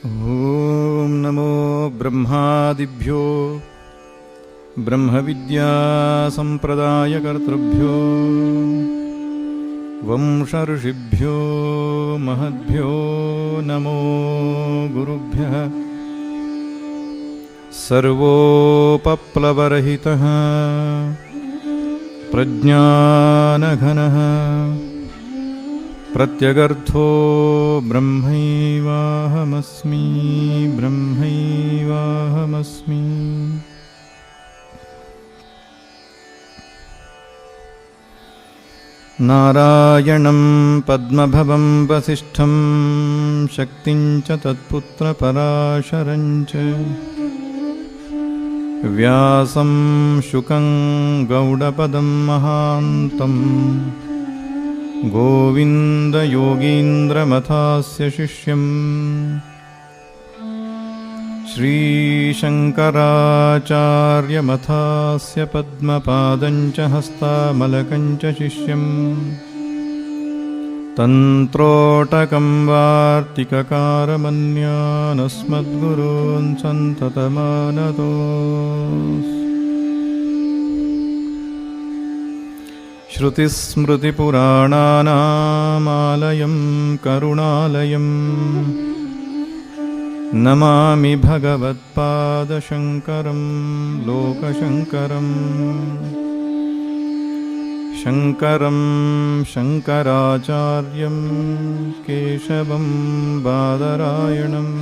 ॐ नमो ब्रह्मादिभ्यो ब्रह्मविद्यासम्प्रदायकर्तृभ्यो वंशऋषिभ्यो महद्भ्यो नमो गुरुभ्यः। सर्वोपप्लवरहितः प्रज्ञानघनः प्रत्यगर्थो ब्रह्मैवाहमस्मि ब्रह्मैवाहमस्मि। नारायणं पद्मभवं वसिष्ठं शक्तिं च तत्पुत्रपराशरं च व्यासं शुकं गौडपदं महान्तं गोविन्दयोगीन्द्रमथास्य शिष्यम् श्रीशङ्कराचार्यमथास्य पद्मपादं च हस्तामलकं च शिष्यम् तन्त्रोटकं वार्तिककारमन्यानस्मद्गुरून् सन्ततमानतोऽस्मि। श्रुतिस्मृतिपुराणानामालयं करुणालयं नमामि भगवत्पादशङ्करं लोकशङ्करम्। शङ्करं शङ्कराचार्यं केशवं बादरायणम्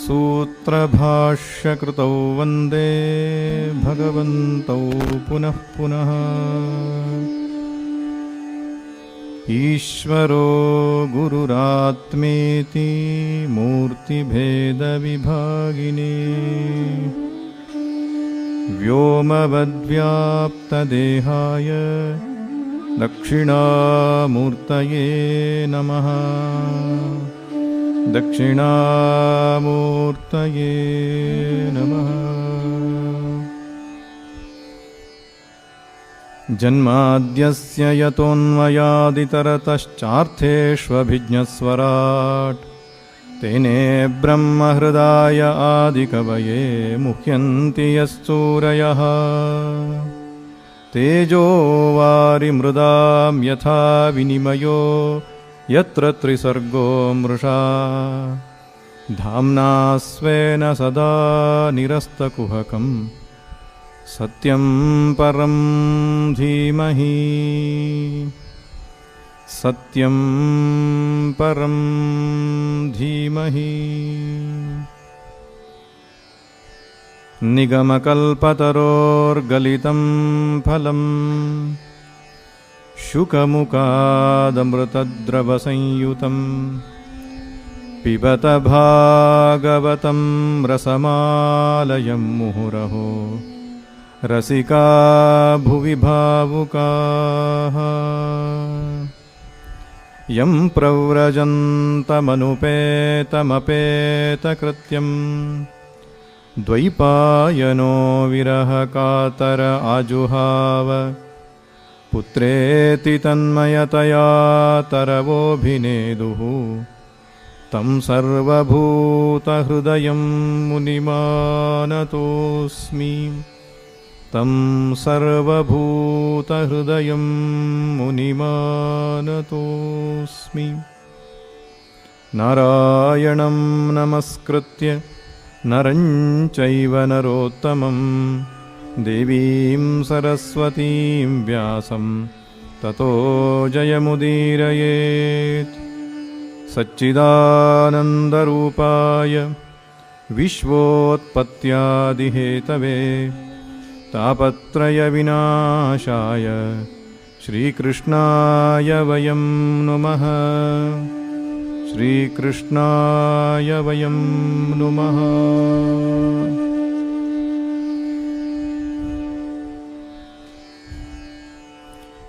सूत्रभाष्यकृतौ वन्दे भगवन्तौ पुनः पुनः। ईश्वरो गुरुरात्मेति मूर्तिभेदविभागिने व्योमवद्व्याप्तदेहाय दक्षिणामूर्तये नमः दक्षिणामूर्तये नमः। जन्माद्यस्य यतोऽन्वयादितरतश्चार्थेष्वभिज्ञस्वराट् तेने ब्रह्महृदाय आदिकवये मुह्यन्ति यस्सूरयः। तेजो वारिमृदां यथा विनिमयो यत्र त्रिसर्गो मृषा धाम्ना स्वेन सदा निरस्तकुहकं सत्यं परं धीमहि सत्यं परं धीमहि। निगमकल्पतरोर्गलितं फलं शुकमुखादमृतद्रवसंयुतं पिबत भागवतं रसमालयं मुहुरहो रसिका भुवि भावुकाः। यं प्रव्रजन्तमनुपेतमपेतकृत्यं द्वैपायनो विरहकातर आजुहाव पुत्रेति तन्मयतया तरवोऽभिनेदुः तं सर्वभूतहृदयं मुनिमानतोऽस्मि तं सर्वभूतहृदयं मुनिमानतोऽस्मि। नारायणं नमस्कृत्य नरं चैव नरोत्तमं देवीं सरस्वतीं व्यासं ततो जयमुदीरयेत्। सच्चिदानन्दरूपाय विश्वोत्पत्त्यादिहेतवे तापत्रयविनाशाय श्रीकृष्णाय वयं नुमः श्रीकृष्णाय वयं नुमः।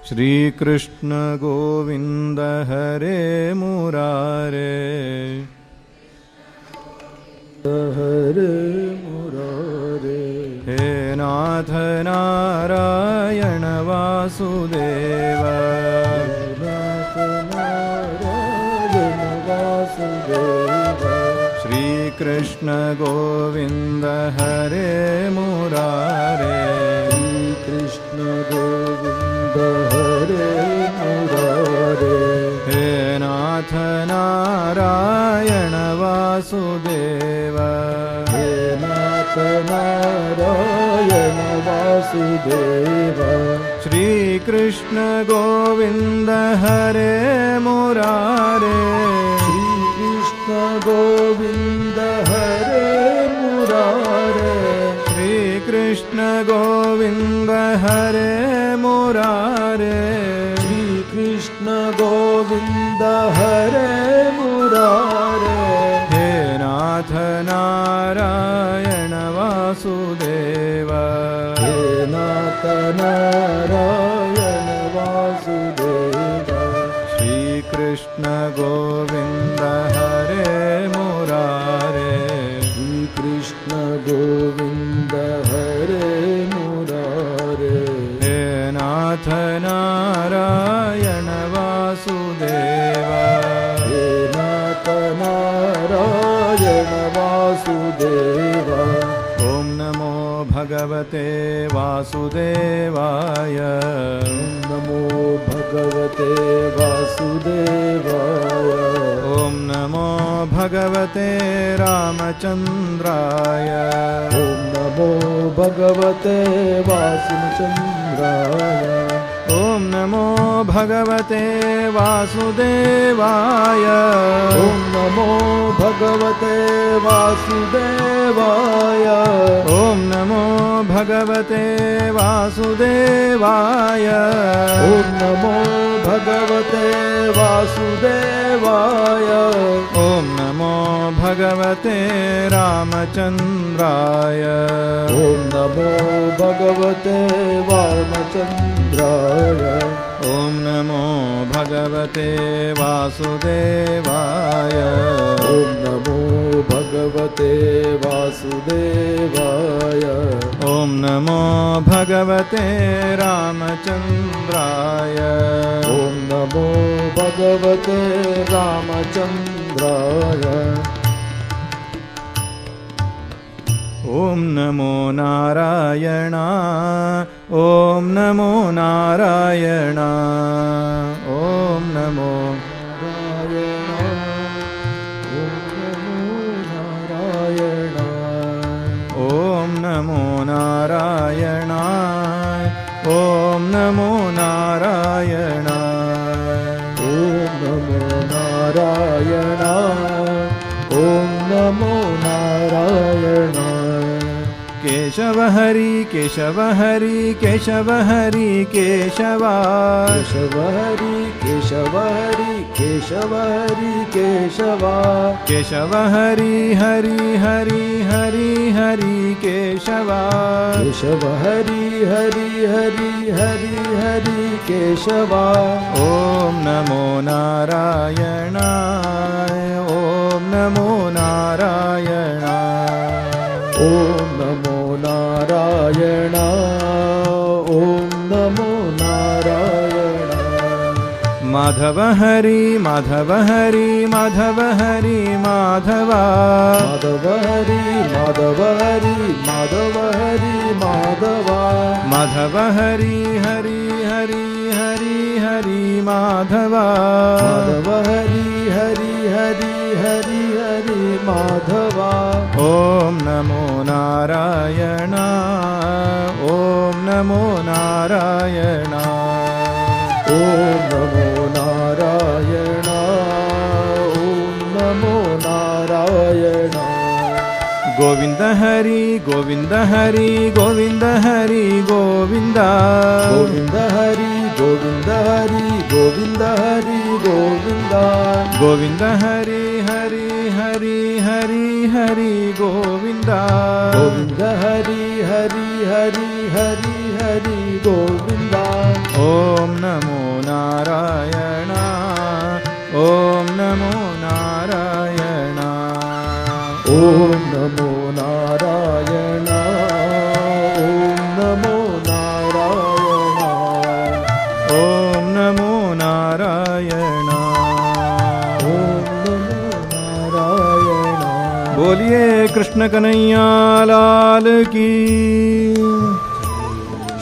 श्रीकृष्ण गोविन्द हरे मुरारे हरे मुरारे। हे नाथ नारायण वासुदेव, नाथ नारायण वासुदेव। कृष्ण गोविन्द हरे मुरारे कृष्ण गोविन्द हरे मुरारे हे नाथ नारायण वासुदेव हे नाथ नारायण वासुदेव श्री कृष्ण गोविन्द हरे मुरारे श्री कृष्ण गोविन्द हरे मुरारे श्री कृष्ण गोविन्द हरे मुरारे श्री कृष्ण गोविन्द हरे मुरारे हे नाथ नारायण वासुदेव हे नाथ नारायण वासुदेव श्री कृष्ण गोविन्द हरे मुरारे श्री कृष्ण गोविन्द हरे मुरारे हे नाथ नारायण वासुदेव हे नाथ नारायण वासुदेव ॐ नमो भगवते वासुदेवाय नमो भगवते वासुदेवाय ॐ नमो भगवते रामचन्द्राय ॐ नमो भगवते वासुचन्द्राय ॐ नमो भगवते वासुदेवाय ॐ नमो भगवते वासुदेवाय ॐ नमो भगवते वासुदेवाय ॐ नमो भगवते वासुदेवाय ॐ नमो भगवते रामचन्द्राय ॐ नमो भगवते वामचन्द्राय ॐ नमो भगवते वासुदेवाय ॐ नमो भगवते वासुदेवाय ॐ नमो भगवते रामचन्द्राय ॐ नमो भगवते रामचन्द्राय ॐ नमो नारायण ॐ नमो नारायण ॐ नमो नारायण ॐ नमो नारायण ॐ नमो नारायण ॐ नमो नारायण केशव हरि केशव हरि केशव हरि केशव केशव हरि केशव हरि केशव हरि केशव केशव हरि हरि हरि हरि हरि केशव केशव हरि हरि हरि हरि हरि केशव ॐ नमो नारायणाय ॐ नमो नारायणाय ॐ नमो नारायण ॐ नमो नारायण माधव हरि माधव हरि माधव हरि माधव माधव हरि माधव हरि माधव हरि माधव माधव हरि हरि हरि हरि हरि माधव माधव हरि हरि हरि हरि हरि माधव ॐ नमो नारायण ॐ नमो नारायण ॐ नमो नारायण ॐ नमो नारायण गोविन्द हरि गोविन्द हरि गोविन्द हरि गोविन्द गोविन्द हरि गोविन्द हरि गोविन्द हरि गोविन्द गोविन्द हरि हरि हरि हरि हरि गोविन्द गोविन्द हरि हरि हरि हरि हरि गोविन्द ॐ नमो नारायण ॐ नमो नारायण ॐ नमो नारायण ॐ नमो नारायण ॐ नमो नारायण ॐ नमो नारायण बोलिए कृष्ण कन्हैया लाल की,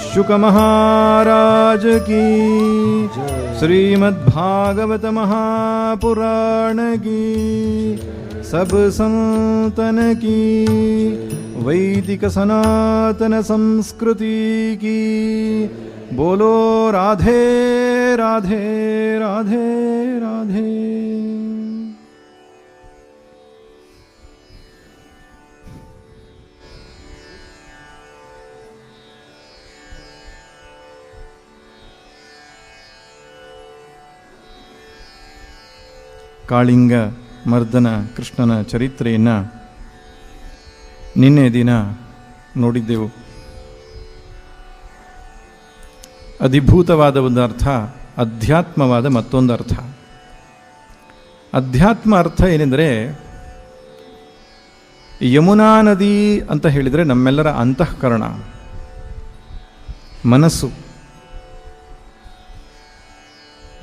शुक महाराज की, श्रीमद्भागवत महापुराण की, सब संतन की, वैदिक सनातन संस्कृति की। बोलो राधे राधे राधे राधे। ಕಾಳಿಂಗ ಮರ್ದನ ಕೃಷ್ಣನ ಚರಿತ್ರೆಯನ್ನು ನಿನ್ನೆ ದಿನ ನೋಡಿದ್ದೆವು. ಅಧಿಭೂತವಾದ ಒಂದು ಅರ್ಥ, ಅಧ್ಯಾತ್ಮವಾದ ಮತ್ತೊಂದು ಅರ್ಥ. ಅಧ್ಯಾತ್ಮ ಅರ್ಥ ಏನೆಂದರೆ, ಯಮುನಾ ನದಿ ಅಂತ ಹೇಳಿದರೆ ನಮ್ಮೆಲ್ಲರ ಅಂತಃಕರಣ, ಮನಸ್ಸು.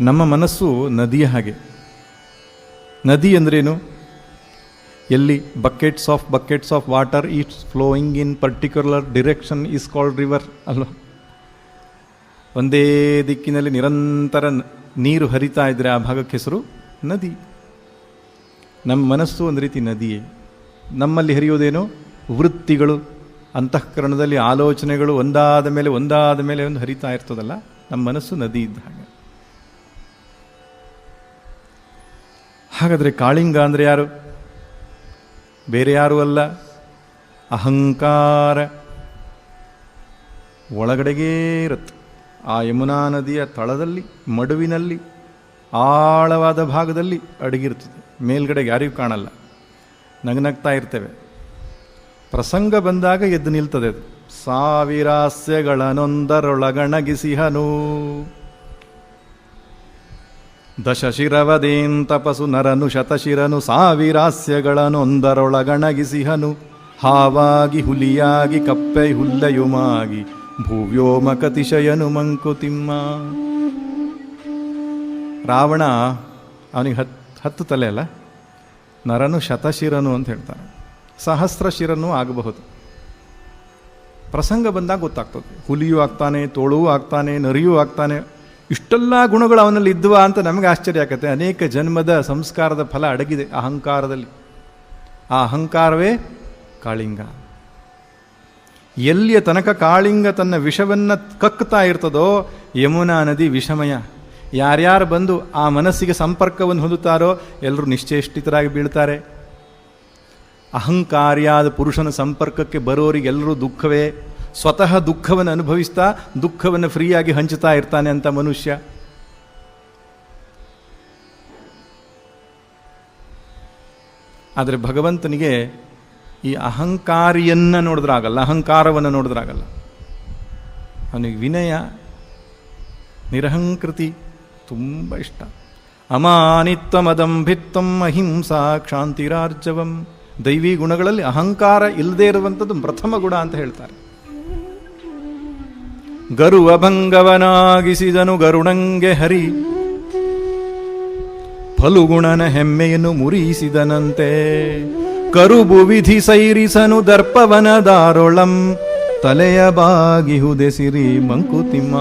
ನಮ್ಮ ಮನಸ್ಸು ನದಿಯ ಹಾಗೆ. ನದಿ ಅಂದ್ರೇನು? ಎಲ್ಲಿ buckets of water eats flowing in particular direction is called river ಅಲ್ವ? ಒಂದೇ ದಿಕ್ಕಿನಲ್ಲಿ ನಿರಂತರ ನೀರು ಹರಿತಾ ಇದ್ದರೆ ಆ ಭಾಗಕ್ಕೆ ಹೆಸರು ನದಿ. ನಮ್ಮ ಮನಸ್ಸು ಒಂದು ರೀತಿ ನದಿಯೇ. ನಮ್ಮಲ್ಲಿ ಹರಿಯೋದೇನು? ವೃತ್ತಿಗಳು, ಅಂತಃಕರಣದಲ್ಲಿ ಆಲೋಚನೆಗಳು ಒಂದಾದ ಮೇಲೆ ಒಂದು ಹರಿತಾ ಇರ್ತದಲ್ಲ, ನಮ್ಮ ಮನಸ್ಸು ನದಿ ಇದ್ದ ಹಾಗೆ. ಹಾಗಾದರೆ ಕಾಳಿಂಗ ಅಂದರೆ ಯಾರು? ಬೇರೆ ಯಾರೂ ಅಲ್ಲ, ಅಹಂಕಾರ. ಒಳಗಡೆಗೇ ಇರುತ್ತೆ. ಆ ಯಮುನಾ ನದಿಯ ತಳದಲ್ಲಿ, ಮಡುವಿನಲ್ಲಿ, ಆಳವಾದ ಭಾಗದಲ್ಲಿ ಅಡಗಿರ್ತದೆ. ಮೇಲ್ಗಡೆಗೆ ಯಾರಿಗೂ ಕಾಣಲ್ಲ. ನಗ್ನಗ್ತಾ ಇರ್ತೇವೆ. ಪ್ರಸಂಗ ಬಂದಾಗ ಎದ್ದು ನಿಲ್ತದೆ ಅದು. ಸಾವಿರಾಸ್ಯಗಳನ್ನೊಂದರೊಳಗಣಗಿಸಿಹನು, ದಶಶಿರವದೇನ್ ತಪಸು ನರನು ಶತಶಿರನು, ಸಾವಿರಾಸ್ಯಗಳನ್ನೊಂದರೊಳಗಣಗಿಸಿಹನು, ಹಾವಾಗಿ ಹುಲಿಯಾಗಿ ಕಪ್ಪೆ ಹುಲ್ಲೆಯುಮಾಗಿ, ಭೂವ್ಯೋಮಕತಿಶಯನು ಮಂಕುತಿಮ್ಮ. ರಾವಣ ಅವನಿಗೆ 10 ತಲೆ ಅಲ್ಲ, ನರನು ಶತಶಿರನು ಅಂತ ಹೇಳ್ತಾರೆ. ಸಹಸ್ರ ಶಿರನೂ ಆಗಬಹುದು. ಪ್ರಸಂಗ ಬಂದಾಗ ಗೊತ್ತಾಗ್ತದೆ. ಹುಲಿಯೂ ಆಗ್ತಾನೆ, ತೋಳೂ ಆಗ್ತಾನೆ, ನರಿಯೂ ಆಗ್ತಾನೆ. ಇಷ್ಟೆಲ್ಲ ಗುಣಗಳು ಅವನಲ್ಲಿ ಇದ್ವಾ ಅಂತ ನಮಗೆ ಆಶ್ಚರ್ಯ ಆಗುತ್ತೆ. ಅನೇಕ ಜನ್ಮದ ಸಂಸ್ಕಾರದ ಫಲ ಅಡಗಿದೆ ಅಹಂಕಾರದಲ್ಲಿ. ಆ ಅಹಂಕಾರವೇ ಕಾಳಿಂಗ. ಎಲ್ಲಿಯ ತನಕ ಕಾಳಿಂಗ ತನ್ನ ವಿಷವನ್ನು ಕಕ್ಕುತ್ತಾ ಇರ್ತದೋ ಯಮುನಾ ನದಿ ವಿಷಮಯ. ಯಾರ್ಯಾರು ಬಂದು ಆ ಮನಸ್ಸಿಗೆ ಸಂಪರ್ಕವನ್ನು ಹೊಂದುತ್ತಾರೋ ಎಲ್ಲರೂ ನಿಶ್ಚೇಷ್ಟಿತರಾಗಿ ಬೀಳ್ತಾರೆ. ಅಹಂಕಾರಿಯಾದ ಪುರುಷನ ಸಂಪರ್ಕಕ್ಕೆ ಬರೋರಿಗೆಲ್ಲರೂ ದುಃಖವೇ. ಸ್ವತಃ ದುಃಖವನ್ನು ಅನುಭವಿಸ್ತಾ ದುಃಖವನ್ನು ಫ್ರೀಯಾಗಿ ಹಂಚುತ್ತಾ ಇರ್ತಾನೆ ಅಂತ ಮನುಷ್ಯ. ಆದರೆ ಭಗವಂತನಿಗೆ ಈ ಅಹಂಕಾರಿಯನ್ನು ನೋಡಿದ್ರಾಗಲ್ಲ, ಅಹಂಕಾರವನ್ನು ನೋಡಿದ್ರಾಗಲ್ಲ. ಅವನಿಗೆ ವಿನಯ, ನಿರಹಂಕೃತಿ ತುಂಬ ಇಷ್ಟ. ಅಮಾನಿತ್ವಮದಂಭಿತ್ವಂ ಅಹಿಂಸಾ ಕ್ಷಾಂತಿರಾರ್ಜವಂ. ದೈವಿ ಗುಣಗಳಲ್ಲಿ ಅಹಂಕಾರ ಇಲ್ಲದೆ ಇರುವಂಥದ್ದು ಪ್ರಥಮ ಗುಣ ಅಂತ ಹೇಳ್ತಾರೆ. ಗರುವ ಭಂಗವನಾಗಿಸಿದನು ಗರುಡಂಗೆ ಹರಿ, ಫಲುಗುಣನ ಹೆಮ್ಮೆಯನ್ನು ಮುರಿಸಿದನಂತೆ. ಕರುಬು ವಿಧಿ ಸೈರಿಸನು ದರ್ಪವನದಾರೊಳಂ, ತಲೆಯ ಬಾಗಿಹುದೆಸಿರಿ ಮಂಕುತಿಮ್ಮ.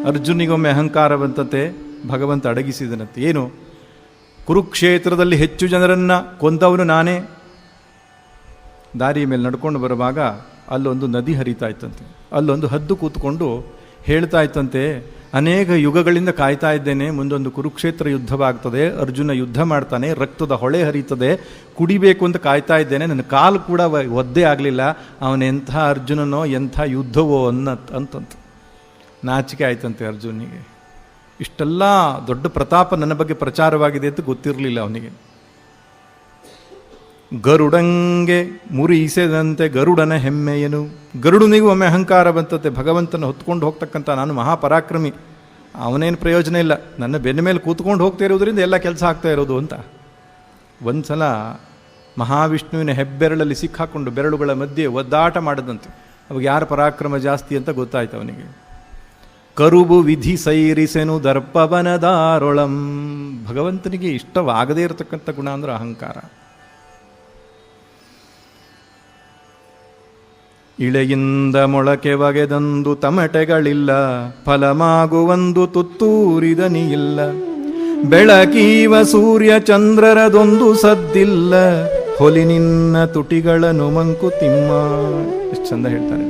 ಅರ್ಜುನಿಗೊಮ್ಮೆ ಅಹಂಕಾರ ಬಂತತೆ, ಭಗವಂತ ಅಡಗಿಸಿದನಂತೆ. ಏನು? ಕುರುಕ್ಷೇತ್ರದಲ್ಲಿ ಹೆಚ್ಚು ಜನರನ್ನು ಕೊಂದವನು ನಾನೇ. ದಾರಿಯ ಮೇಲೆ ನಡ್ಕೊಂಡು ಬರುವಾಗ ಅಲ್ಲೊಂದು ನದಿ ಹರಿತಾ ಇತ್ತಂತೆ. ಅಲ್ಲೊಂದು ಹದ್ದು ಕೂತ್ಕೊಂಡು ಹೇಳ್ತಾ ಇತ್ತಂತೆ, ಅನೇಕ ಯುಗಗಳಿಂದ ಕಾಯ್ತಾ ಇದ್ದೇನೆ, ಮುಂದೊಂದು ಕುರುಕ್ಷೇತ್ರ ಯುದ್ಧವಾಗ್ತದೆ, ಅರ್ಜುನ ಯುದ್ಧ ಮಾಡ್ತಾನೆ, ರಕ್ತದ ಹೊಳೆ ಹರಿತದೆ, ಕುಡಿಬೇಕು ಅಂತ ಕಾಯ್ತಾ ಇದ್ದೇನೆ, ನನ್ನ ಕಾಲು ಕೂಡ ಒದ್ದೆ ಆಗಲಿಲ್ಲ. ಅವನೆಂಥ ಅರ್ಜುನನೋ ಎಂಥ ಯುದ್ಧವೋ ಅಂತಂತ ನಾಚಿಕೆ ಆಯ್ತಂತೆ ಅರ್ಜುನಿಗೆ. ಇಷ್ಟೆಲ್ಲ ದೊಡ್ಡ ಪ್ರತಾಪ ನನ್ನ ಬಗ್ಗೆ ಪ್ರಚಾರವಾಗಿದೆ ಅಂತ ಗೊತ್ತಿರಲಿಲ್ಲ ಅವನಿಗೆ. ಗರುಡಂಗೆ ಮುರಿಸದಂತೆ ಗರುಡನ ಹೆಮ್ಮೆಯನು. ಗರುಡನಿಗೂ ಒಮ್ಮೆ ಅಹಂಕಾರ ಬಂತತೆ, ಭಗವಂತನ ಹೊತ್ಕೊಂಡು ಹೋಗ್ತಕ್ಕಂಥ ನಾನು ಮಹಾಪರಾಕ್ರಮಿ, ಅವನೇನು ಪ್ರಯೋಜನ ಇಲ್ಲ, ನನ್ನ ಬೆನ್ನ ಮೇಲೆ ಕೂತ್ಕೊಂಡು ಹೋಗ್ತಾ ಇರೋದ್ರಿಂದ ಎಲ್ಲ ಕೆಲಸ ಆಗ್ತಾ ಇರೋದು ಅಂತ. ಒಂದು ಸಲ ಮಹಾವಿಷ್ಣುವಿನ ಹೆಬ್ಬೆರಳಲ್ಲಿ ಸಿಕ್ಕಾಕೊಂಡು ಬೆರಳುಗಳ ಮಧ್ಯೆ ಒದ್ದಾಟ ಮಾಡದಂತೆ. ಅವಾಗ ಯಾರ ಪರಾಕ್ರಮ ಜಾಸ್ತಿ ಅಂತ ಗೊತ್ತಾಯ್ತು ಅವನಿಗೆ. ಕರುಬು ವಿಧಿ ಸೈರಿಸೆನು ದರ್ಪವನದಾರೊಳಂ. ಭಗವಂತನಿಗೆ ಇಷ್ಟವಾಗದೇ ಇರತಕ್ಕಂಥ ಗುಣ ಅಂದ್ರೆ ಅಹಂಕಾರ. ಇಳೆಯಿಂದ ಮೊಳಕೆ ಬಗೆದಂದು ತಮಟೆಗಳಿಲ್ಲ, ಫಲಮಾಗುವಂದು ತುತ್ತೂರಿದನಿಯಿಲ್ಲ. ಬೆಳಕೀವ ಸೂರ್ಯ ಚಂದ್ರರದೊಂದು ಸದ್ದಿಲ್ಲ, ಹೊಲಿ ನಿನ್ನ ತುಟಿಗಳನ್ನು ಮಂಕುತಿಮ್ಮ. ಎಷ್ಟು ಚಂದ ಹೇಳ್ತಾರೆ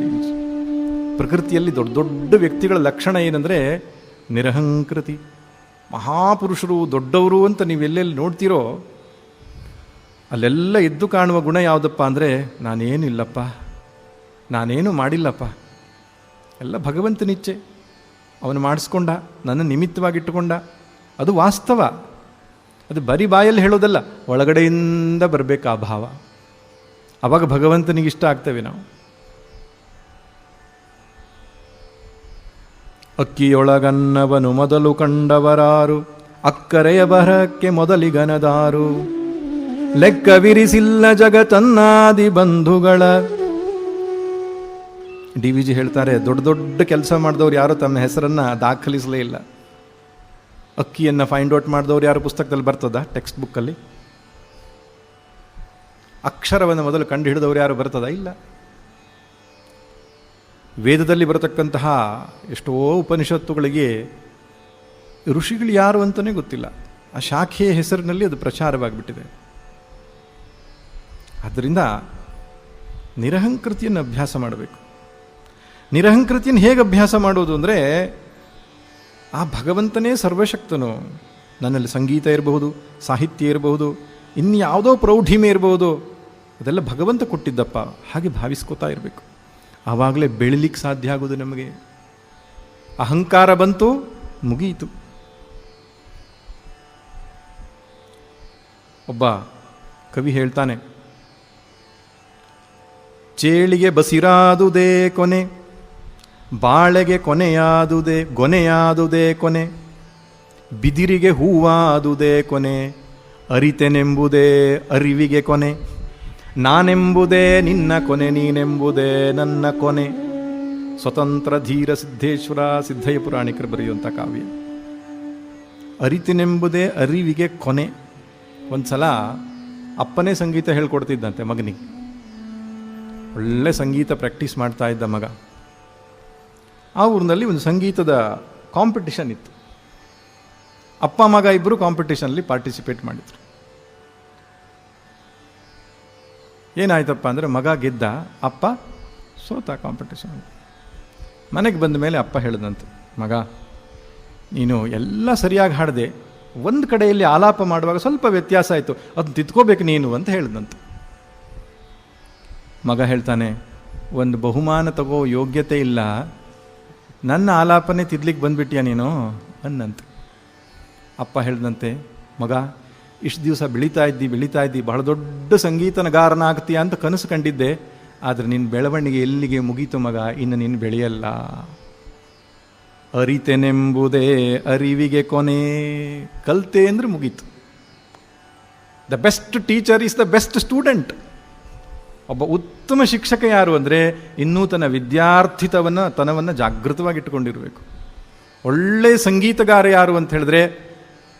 ಪ್ರಕೃತಿಯಲ್ಲಿ ದೊಡ್ಡ ದೊಡ್ಡ ವ್ಯಕ್ತಿಗಳ ಲಕ್ಷಣ ಏನಂದರೆ ನಿರಹಂಕೃತಿ. ಮಹಾಪುರುಷರು ದೊಡ್ಡವರು ಅಂತ ನೀವೆಲ್ಲೆಲ್ಲಿ ನೋಡ್ತೀರೋ ಅಲ್ಲೆಲ್ಲ ಎದ್ದು ಕಾಣುವ ಗುಣ ಯಾವುದಪ್ಪ ಅಂದರೆ ನಾನೇನಿಲ್ಲಪ್ಪ, ನಾನೇನು ಮಾಡಿಲ್ಲಪ್ಪ, ಎಲ್ಲ ಭಗವಂತನಿಚ್ಛೆ, ಅವನು ಮಾಡಿಸ್ಕೊಂಡ, ನನ್ನ ನಿಮಿತ್ತವಾಗಿಟ್ಟುಕೊಂಡ. ಅದು ವಾಸ್ತವ, ಅದು ಬರೀ ಬಾಯಲ್ಲಿ ಹೇಳೋದಲ್ಲ, ಒಳಗಡೆಯಿಂದ ಬರಬೇಕು ಆ ಭಾವ. ಆವಾಗ ಭಗವಂತನಿಗೆ ಇಷ್ಟ ಆಗ್ತೇವೆ ನಾವು. ಅಕ್ಕಿಯೊಳಗನ್ನವನು ಮೊದಲು ಕಂಡವರಾರು, ಅಕ್ಕರೆಯ ಬರಕ್ಕೆ ಮೊದಲಿಗನದಾರು. ಲೆಕ್ಕವಿರಿಸಿಲ್ಲ ಜಗತನ್ನಾದಿ ಬಂಧುಗಳ. DVG ಹೇಳ್ತಾರೆ, ದೊಡ್ಡ ದೊಡ್ಡ ಕೆಲಸ ಮಾಡಿದವ್ರು ಯಾರು ತಮ್ಮ ಹೆಸರನ್ನು ದಾಖಲಿಸಲೇ ಇಲ್ಲ. ಅಕ್ಕಿಯನ್ನು ಫೈಂಡ್ ಔಟ್ ಮಾಡಿದವ್ರು ಯಾರು ಪುಸ್ತಕದಲ್ಲಿ ಬರ್ತದ? ಟೆಕ್ಸ್ಟ್ ಬುಕ್ಕಲ್ಲಿ. ಅಕ್ಷರವನ್ನು ಮೊದಲು ಕಂಡು ಹಿಡಿದವ್ರು ಯಾರು ಬರ್ತದ? ಇಲ್ಲ. ವೇದದಲ್ಲಿ ಬರತಕ್ಕಂತಹ ಎಷ್ಟೋ ಉಪನಿಷತ್ತುಗಳಿಗೆ ಋಷಿಗಳು ಯಾರು ಅಂತಲೇ ಗೊತ್ತಿಲ್ಲ. ಆ ಶಾಖೆಯ ಹೆಸರಿನಲ್ಲಿ ಅದು ಪ್ರಚಾರವಾಗಿಬಿಟ್ಟಿದೆ. ಆದ್ದರಿಂದ ನಿರಹಂಕೃತಿಯನ್ನು ಅಭ್ಯಾಸ ಮಾಡಬೇಕು. ನಿರಹಂಕೃತಿಯನ್ನು ಹೇಗೆ ಅಭ್ಯಾಸ ಮಾಡೋದು ಅಂದರೆ, ಆ ಭಗವಂತನೇ ಸರ್ವಶಕ್ತನು. ನನ್ನಲ್ಲಿ ಸಂಗೀತ ಇರಬಹುದು, ಸಾಹಿತ್ಯ ಇರಬಹುದು, ಇನ್ಯಾವುದೋ ಪ್ರೌಢಿಮೆ ಇರಬಹುದು, ಅದೆಲ್ಲ ಭಗವಂತ ಕೊಟ್ಟಿದ್ದಪ್ಪ, ಹಾಗೆ ಭಾವಿಸ್ಕೋತಾ ಇರಬೇಕು. ಆವಾಗಲೇ ಬೆಳಿಲಿಕ್ಕೆ ಸಾಧ್ಯ ಆಗೋದು ನಮಗೆ. ಅಹಂಕಾರ ಬಂತು, ಮುಗಿಯಿತು. ಒಬ್ಬ ಕವಿ ಹೇಳ್ತಾನೆ, ಚೇಳಿಗೆ ಬಸಿರಾದುದೇ ಕೊನೆ, ಬಾಳೆಗೆ ಗೊನೆಯಾದುದೇ ಕೊನೆ, ಬಿದಿರಿಗೆ ಹೂವಾದುದೇ ಕೊನೆ, ಅರಿತೆನೆಂಬುದೇ ಅರಿವಿಗೆ ಕೊನೆ, ನಾನೆಂಬುದೇ ನಿನ್ನ ಕೊನೆ, ನೀನೆಂಬುದೇ ನನ್ನ ಕೊನೆ. ಸ್ವತಂತ್ರ ಧೀರ ಸಿದ್ಧೇಶ್ವರ ಸಿದ್ಧಯ್ಯ ಪುರಾಣಿಕರು ಬರೆಯುವಂಥ ಕಾವ್ಯ. ಅರಿತಿನೆಂಬುದೇ ಅರಿವಿಗೆ ಕೊನೆ. ಒಂದು ಸಲ ಅಪ್ಪನೇ ಸಂಗೀತ ಹೇಳ್ಕೊಡ್ತಿದ್ದಂತೆ ಮಗನಿಗೆ. ಒಳ್ಳೆ ಸಂಗೀತ ಪ್ರಾಕ್ಟೀಸ್ ಮಾಡ್ತಾ ಇದ್ದ ಮಗ. ಆ ಊರಿನಲ್ಲಿ ಒಂದು ಸಂಗೀತದ ಕಾಂಪಿಟಿಷನ್ ಇತ್ತು. ಅಪ್ಪ ಮಗ ಇಬ್ಬರು ಕಾಂಪಿಟಿಷನ್ಲಿ ಪಾರ್ಟಿಸಿಪೇಟ್ ಮಾಡಿದ್ರು. ಏನಾಯ್ತಪ್ಪ ಅಂದರೆ ಮಗ ಗೆದ್ದ, ಅಪ್ಪ ಸೋತ ಕಾಂಪಿಟಿಷನ್. ಮನೆಗೆ ಬಂದ ಮೇಲೆ ಅಪ್ಪ ಹೇಳಿದಂತೆ, ಮಗ ನೀನು ಎಲ್ಲ ಸರಿಯಾಗಿ ಹಾಡಿದೆ, ಒಂದು ಕಡೆಯಲ್ಲಿ ಆಲಾಪ ಮಾಡುವಾಗ ಸ್ವಲ್ಪ ವ್ಯತ್ಯಾಸ ಆಯಿತು, ಅದನ್ನು ತಿದ್ಕೋಬೇಕು ನೀನು ಅಂತ ಹೇಳಿದಂತೆ. ಮಗ ಹೇಳ್ತಾನೆ, ಒಂದು ಬಹುಮಾನ ತಗೋ ಯೋಗ್ಯತೆ ಇಲ್ಲ, ನನ್ನ ಆಲಾಪನೆ ತಿದ್ಲಿಕ್ಕೆ ಬಂದ್ಬಿಟ್ಯಾ ನೀನು ಅನ್ನಂತೆ. ಅಪ್ಪ ಹೇಳಿದಂತೆ, ಮಗ ಇಷ್ಟು ದಿವಸ ಬೆಳೀತಾ ಇದ್ದಿ, ಬಹಳ ದೊಡ್ಡ ಸಂಗೀತನಗಾರನಾಗ್ತೀಯ ಅಂತ ಕನಸು ಕಂಡಿದ್ದೆ, ಆದರೆ ನಿನ್ನ ಬೆಳವಣಿಗೆ ಎಲ್ಲಿಗೆ ಮುಗೀತು ಮಗ, ಇನ್ನು ನೀನು ಬೆಳೆಯಲ್ಲ. ಅರಿತೆನೆಂಬುದೇ ಅರಿವಿಗೆ ಕೊನೆ. ಕಲ್ತೆ ಅಂದರೆ ಮುಗೀತು. The best teacher is the best student. ಒಬ್ಬ ಉತ್ತಮ ಶಿಕ್ಷಕ ಯಾರು ಅಂದರೆ, ಇನ್ನೂ ತನ್ನ ತನವನ್ನು ಜಾಗೃತವಾಗಿಟ್ಟುಕೊಂಡಿರಬೇಕು. ಒಳ್ಳೆಯ ಸಂಗೀತಗಾರ ಯಾರು ಅಂತ ಹೇಳಿದ್ರೆ,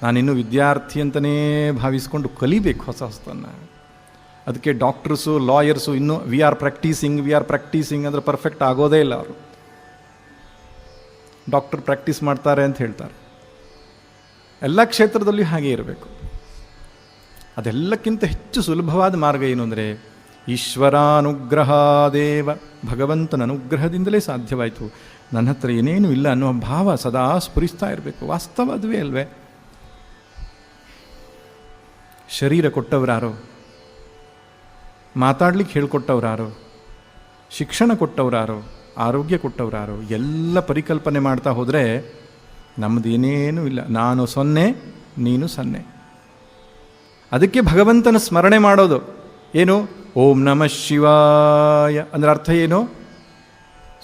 ನಾನಿನ್ನೂ ವಿದ್ಯಾರ್ಥಿ ಅಂತಲೇ ಭಾವಿಸ್ಕೊಂಡು ಕಲಿಬೇಕು ಹೊಸತನ್ನು. ಅದಕ್ಕೆ ಡಾಕ್ಟರ್ಸು, ಲಾಯರ್ಸು ಇನ್ನೂ ವಿ ಆರ್ ಪ್ರಾಕ್ಟೀಸಿಂಗ್ ಅಂದರೆ ಪರ್ಫೆಕ್ಟ್ ಆಗೋದೇ ಇಲ್ಲ. ಅವರು ಡಾಕ್ಟರ್ ಪ್ರಾಕ್ಟೀಸ್ ಮಾಡ್ತಾರೆ ಅಂತ ಹೇಳ್ತಾರೆ. ಎಲ್ಲ ಕ್ಷೇತ್ರದಲ್ಲಿ ಹಾಗೆ ಇರಬೇಕು. ಅದೆಲ್ಲಕ್ಕಿಂತ ಹೆಚ್ಚು ಸುಲಭವಾದ ಮಾರ್ಗ ಏನು ಅಂದರೆ, ಈಶ್ವರಾನುಗ್ರಹಾದೇವ, ಭಗವಂತನ ಅನುಗ್ರಹದಿಂದಲೇ ಸಾಧ್ಯವಾಯಿತು. ನನ್ನ ಹತ್ರ ಏನೇನು ಇಲ್ಲ ಅನ್ನೋ ಭಾವ ಸದಾ ಸ್ಫುರಿಸ್ತಾ ಇರಬೇಕು. ವಾಸ್ತವ ಅದುವೇ ಅಲ್ವೇ? ಶರೀರ ಕೊಟ್ಟವರಾರೋ, ಮಾತಾಡ್ಲಿಕ್ಕೆ ಹೇಳ್ಕೊಟ್ಟವರಾರೋ, ಶಿಕ್ಷಣ ಕೊಟ್ಟವರಾರೋ, ಆರೋಗ್ಯ ಕೊಟ್ಟವರಾರೋ, ಎಲ್ಲ ಪರಿಕಲ್ಪನೆ ಮಾಡ್ತಾ ಹೋದರೆ ನಮ್ಮದು ಏನೇನೂ ಇಲ್ಲ. ನಾನು 0, ನೀನು 0. ಅದಕ್ಕೆ ಭಗವಂತನ ಸ್ಮರಣೆ ಮಾಡೋದು ಏನು? ಓಂ ನಮಃ ಶಿವಾಯ ಅಂದರೆ ಅರ್ಥ ಏನು?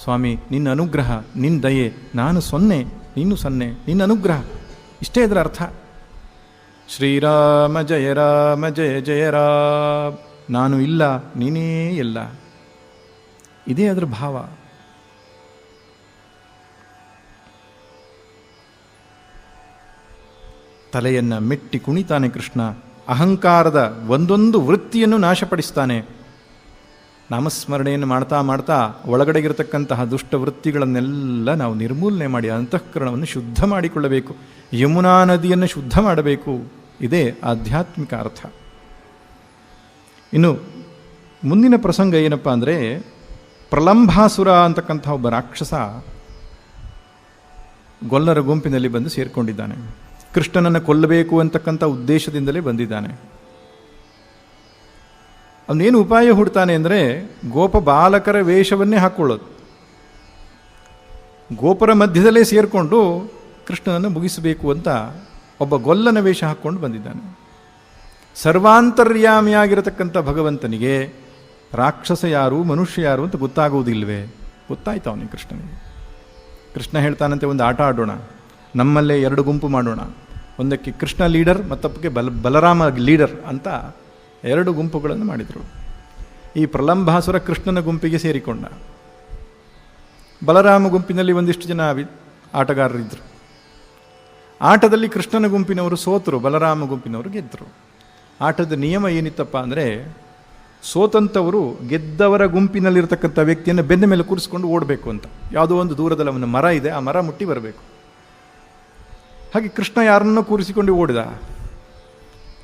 ಸ್ವಾಮಿ ನಿನ್ನ ಅನುಗ್ರಹ, ನಿನ್ನ ದಯೆ, ನಾನು 0, ನೀನು 0, ನಿನ್ನ ಅನುಗ್ರಹ, ಇಷ್ಟೇ ಇದರ ಅರ್ಥ. ಶ್ರೀರಾಮ ಜಯ ರಾಮ ಜಯ ಜಯ ರಾಮ, ನಾನು ಇಲ್ಲ, ನೀನೇ ಎಲ್ಲ, ಇದೇ ಅದರ ಭಾವ. ತಲೆಯನ್ನು ಮೆಟ್ಟಿ ಕುಣಿತಾನೆ ಕೃಷ್ಣ. ಅಹಂಕಾರದ ಒಂದೊಂದು ವೃತ್ತಿಯನ್ನು ನಾಶಪಡಿಸ್ತಾನೆ. ನಾಮಸ್ಮರಣೆಯನ್ನು ಮಾಡ್ತಾ ಮಾಡ್ತಾ ಒಳಗಡೆಗಿರತಕ್ಕಂತಹ ದುಷ್ಟವೃತ್ತಿಗಳನ್ನೆಲ್ಲ ನಾವು ನಿರ್ಮೂಲನೆ ಮಾಡಿ ಅಂತಃಕರಣವನ್ನು ಶುದ್ಧ ಮಾಡಿಕೊಳ್ಳಬೇಕು. ಯಮುನಾ ನದಿಯನ್ನು ಶುದ್ಧ ಮಾಡಬೇಕು. ಇದೇ ಆಧ್ಯಾತ್ಮಿಕ ಅರ್ಥ. ಇನ್ನು ಮುಂದಿನ ಪ್ರಸಂಗ ಏನಪ್ಪ ಅಂದರೆ, ಪ್ರಲಂಭಾಸುರ ಅಂತಕ್ಕಂಥ ಒಬ್ಬ ರಾಕ್ಷಸ ಗೊಲ್ಲರ ಗುಂಪಿನಲ್ಲಿ ಬಂದು ಸೇರಿಕೊಂಡಿದ್ದಾನೆ. ಕೃಷ್ಣನನ್ನು ಕೊಲ್ಲಬೇಕು ಅಂತಕ್ಕಂಥ ಉದ್ದೇಶದಿಂದಲೇ ಬಂದಿದ್ದಾನೆ. ಅವನೇನು ಉಪಾಯ ಹುಡ್ತಾನೆ ಅಂದರೆ, ಗೋಪ ಬಾಲಕರ ವೇಷವನ್ನೇ ಹಾಕ್ಕೊಳ್ಳೋದು. ಗೋಪರ ಮಧ್ಯದಲ್ಲೇ ಸೇರಿಕೊಂಡು ಕೃಷ್ಣನನ್ನು ಮುಗಿಸಬೇಕು ಅಂತ ಒಬ್ಬ ಗೊಲ್ಲನ ವೇಷ ಹಾಕ್ಕೊಂಡು ಬಂದಿದ್ದಾನೆ. ಸರ್ವಾಂತರ್ಯಾಮಿಯಾಗಿರತಕ್ಕಂಥ ಭಗವಂತನಿಗೆ ರಾಕ್ಷಸ ಯಾರು ಮನುಷ್ಯ ಯಾರು ಅಂತ ಗೊತ್ತಾಗುವುದಿಲ್ವೇ? ಗೊತ್ತಾಯ್ತು ಅವನಿಗೆ ಕೃಷ್ಣನಿಗೆ. ಕೃಷ್ಣ ಹೇಳ್ತಾನಂತೆ, ಒಂದು ಆಟ ಆಡೋಣ, ನಮ್ಮಲ್ಲೇ 2 ಗುಂಪು ಮಾಡೋಣ. ಒಂದಕ್ಕೆ ಕೃಷ್ಣ ಲೀಡರ್, ಮತ್ತೊಬ್ಬಕ್ಕೆ ಬಲರಾಮ ಲೀಡರ್ ಅಂತ 2 ಗುಂಪುಗಳನ್ನು ಮಾಡಿದರು. ಈ ಪ್ರಲಂಭಾಸುರ ಕೃಷ್ಣನ ಗುಂಪಿಗೆ ಸೇರಿಕೊಂಡ. ಬಲರಾಮ ಗುಂಪಿನಲ್ಲಿ ಒಂದಿಷ್ಟು ಜನ ಆಟಗಾರರಿದ್ದರು. ಆಟದಲ್ಲಿ ಕೃಷ್ಣನ ಗುಂಪಿನವರು ಸೋತರು, ಬಲರಾಮ ಗುಂಪಿನವರು ಗೆದ್ದರು. ಆಟದ ನಿಯಮ ಏನಿತ್ತಪ್ಪ ಅಂದರೆ, ಸೋತಂಥವರು ಗೆದ್ದವರ ಗುಂಪಿನಲ್ಲಿರ್ತಕ್ಕಂಥ ವ್ಯಕ್ತಿಯನ್ನು ಬೆನ್ನ ಮೇಲೆ ಕೂರಿಸ್ಕೊಂಡು ಓಡಬೇಕು ಅಂತ. ಯಾವುದೋ ಒಂದು ದೂರದಲ್ಲಿ ಅವನ ಮರ ಇದೆ, ಆ ಮರ ಮುಟ್ಟಿ ಬರಬೇಕು. ಹಾಗೆ ಕೃಷ್ಣ ಯಾರನ್ನೋ ಕೂರಿಸಿಕೊಂಡು ಓಡಿದ.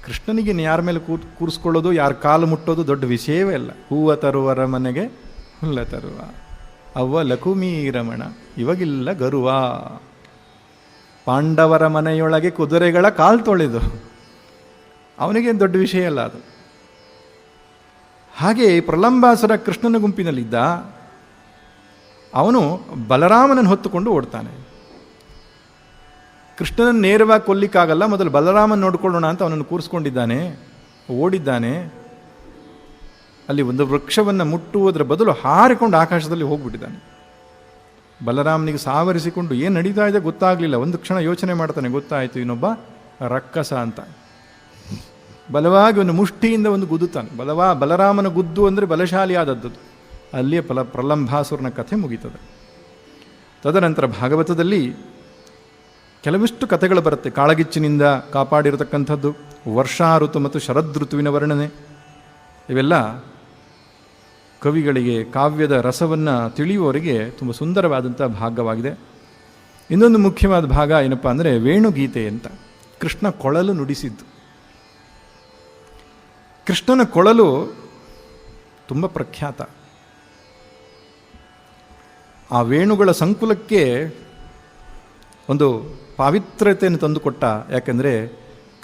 ಕೃಷ್ಣನಿಗೆ ಯಾರ ಮೇಲೆ ಕೂರಿಸ್ಕೊಳ್ಳೋದು, ಯಾರ ಕಾಲು ಮುಟ್ಟೋದು ದೊಡ್ಡ ವಿಷಯವೇ ಅಲ್ಲ. ಹೂವ ತರುವರ ಮನೆಗೆ ಹುಲ್ಲ ತರುವ, ಅವ್ವ ಲಕುಮೀ ರಮಣ ಇವಾಗಿಲ್ಲ ಗರುವ, ಪಾಂಡವರ ಮನೆಯೊಳಗೆ ಕುದುರೆಗಳ ಕಾಲು ತೊಳೆದು, ಅವನಿಗೇನು ದೊಡ್ಡ ವಿಷಯ ಅಲ್ಲ ಅದು. ಹಾಗೆ ಪ್ರಲಂಬಾಸುರ ಕೃಷ್ಣನ ಗುಂಪಿನಲ್ಲಿದ್ದ. ಅವನು ಬಲರಾಮನನ್ನು ಹೊತ್ತುಕೊಂಡು ಓಡ್ತಾನೆ. ಕೃಷ್ಣನನ್ನು ನೇರವಾಗಿ ಕೊಲ್ಲಿಕ್ಕಾಗಲ್ಲ, ಮೊದಲು ಬಲರಾಮನ ನೋಡ್ಕೊಳ್ಳೋಣ ಅಂತ ಅವನನ್ನು ಕೂರಿಸ್ಕೊಂಡಿದ್ದಾನೆ. ಓಡಿದ್ದಾನೆ. ಅಲ್ಲಿ ಒಂದು ವೃಕ್ಷವನ್ನು ಮುಟ್ಟುವುದರ ಬದಲು ಹಾರಿಕೊಂಡು ಆಕಾಶದಲ್ಲಿ ಹೋಗ್ಬಿಟ್ಟಿದ್ದಾನೆ. ಬಲರಾಮನಿಗೆ ಸಾವರಿಸಿಕೊಂಡು ಏನು ನಡೀತಾ ಇದೆ ಗೊತ್ತಾಗಲಿಲ್ಲ. ಒಂದು ಕ್ಷಣ ಯೋಚನೆ ಮಾಡ್ತಾನೆ, ಗೊತ್ತಾಯಿತು ಇನ್ನೊಬ್ಬ ರಕ್ಕಸ ಅಂತ. ಬಲವಾಗಿ ಒಂದು ಮುಷ್ಟಿಯಿಂದ ಒಂದು ಗುದ್ದುತ್ತಾನೆ. ಬಲರಾಮನ ಗುದ್ದು ಅಂದರೆ ಬಲಶಾಲಿ ಆದದ್ದು. ಅಲ್ಲಿಯೇ ಪ್ರಲಂಭಾಸುರನ ಕಥೆ ಮುಗೀತದೆ. ತದನಂತರ ಭಾಗವತದಲ್ಲಿ ಕೆಲವಿಷ್ಟು ಕಥೆಗಳು ಬರುತ್ತೆ. ಕಾಳಗಿಚ್ಚಿನಿಂದ ಕಾಪಾಡಿರತಕ್ಕಂಥದ್ದು, ವರ್ಷಾ ಋತು ಮತ್ತು ಶರದ್ ಋತುವಿನ ವರ್ಣನೆ, ಇವೆಲ್ಲ ಕವಿಗಳಿಗೆ ಕಾವ್ಯದ ರಸವನ್ನು ತಿಳಿಯುವವರಿಗೆ ತುಂಬ ಸುಂದರವಾದಂಥ ಭಾಗವಾಗಿದೆ. ಇನ್ನೊಂದು ಮುಖ್ಯವಾದ ಭಾಗ ಏನಪ್ಪ ಅಂದರೆ ವೇಣುಗೀತೆ ಅಂತ. ಕೃಷ್ಣ ಕೊಳಲು ನುಡಿಸಿದ್ದು. ಕೃಷ್ಣನ ಕೊಳಲು ತುಂಬ ಪ್ರಖ್ಯಾತ. ಆ ವೇಣುಗಳ ಸಂಕುಲಕ್ಕೆ ಒಂದು ಪಾವಿತ್ರ್ಯತೆಯನ್ನು ತಂದುಕೊಟ್ಟ. ಯಾಕೆಂದರೆ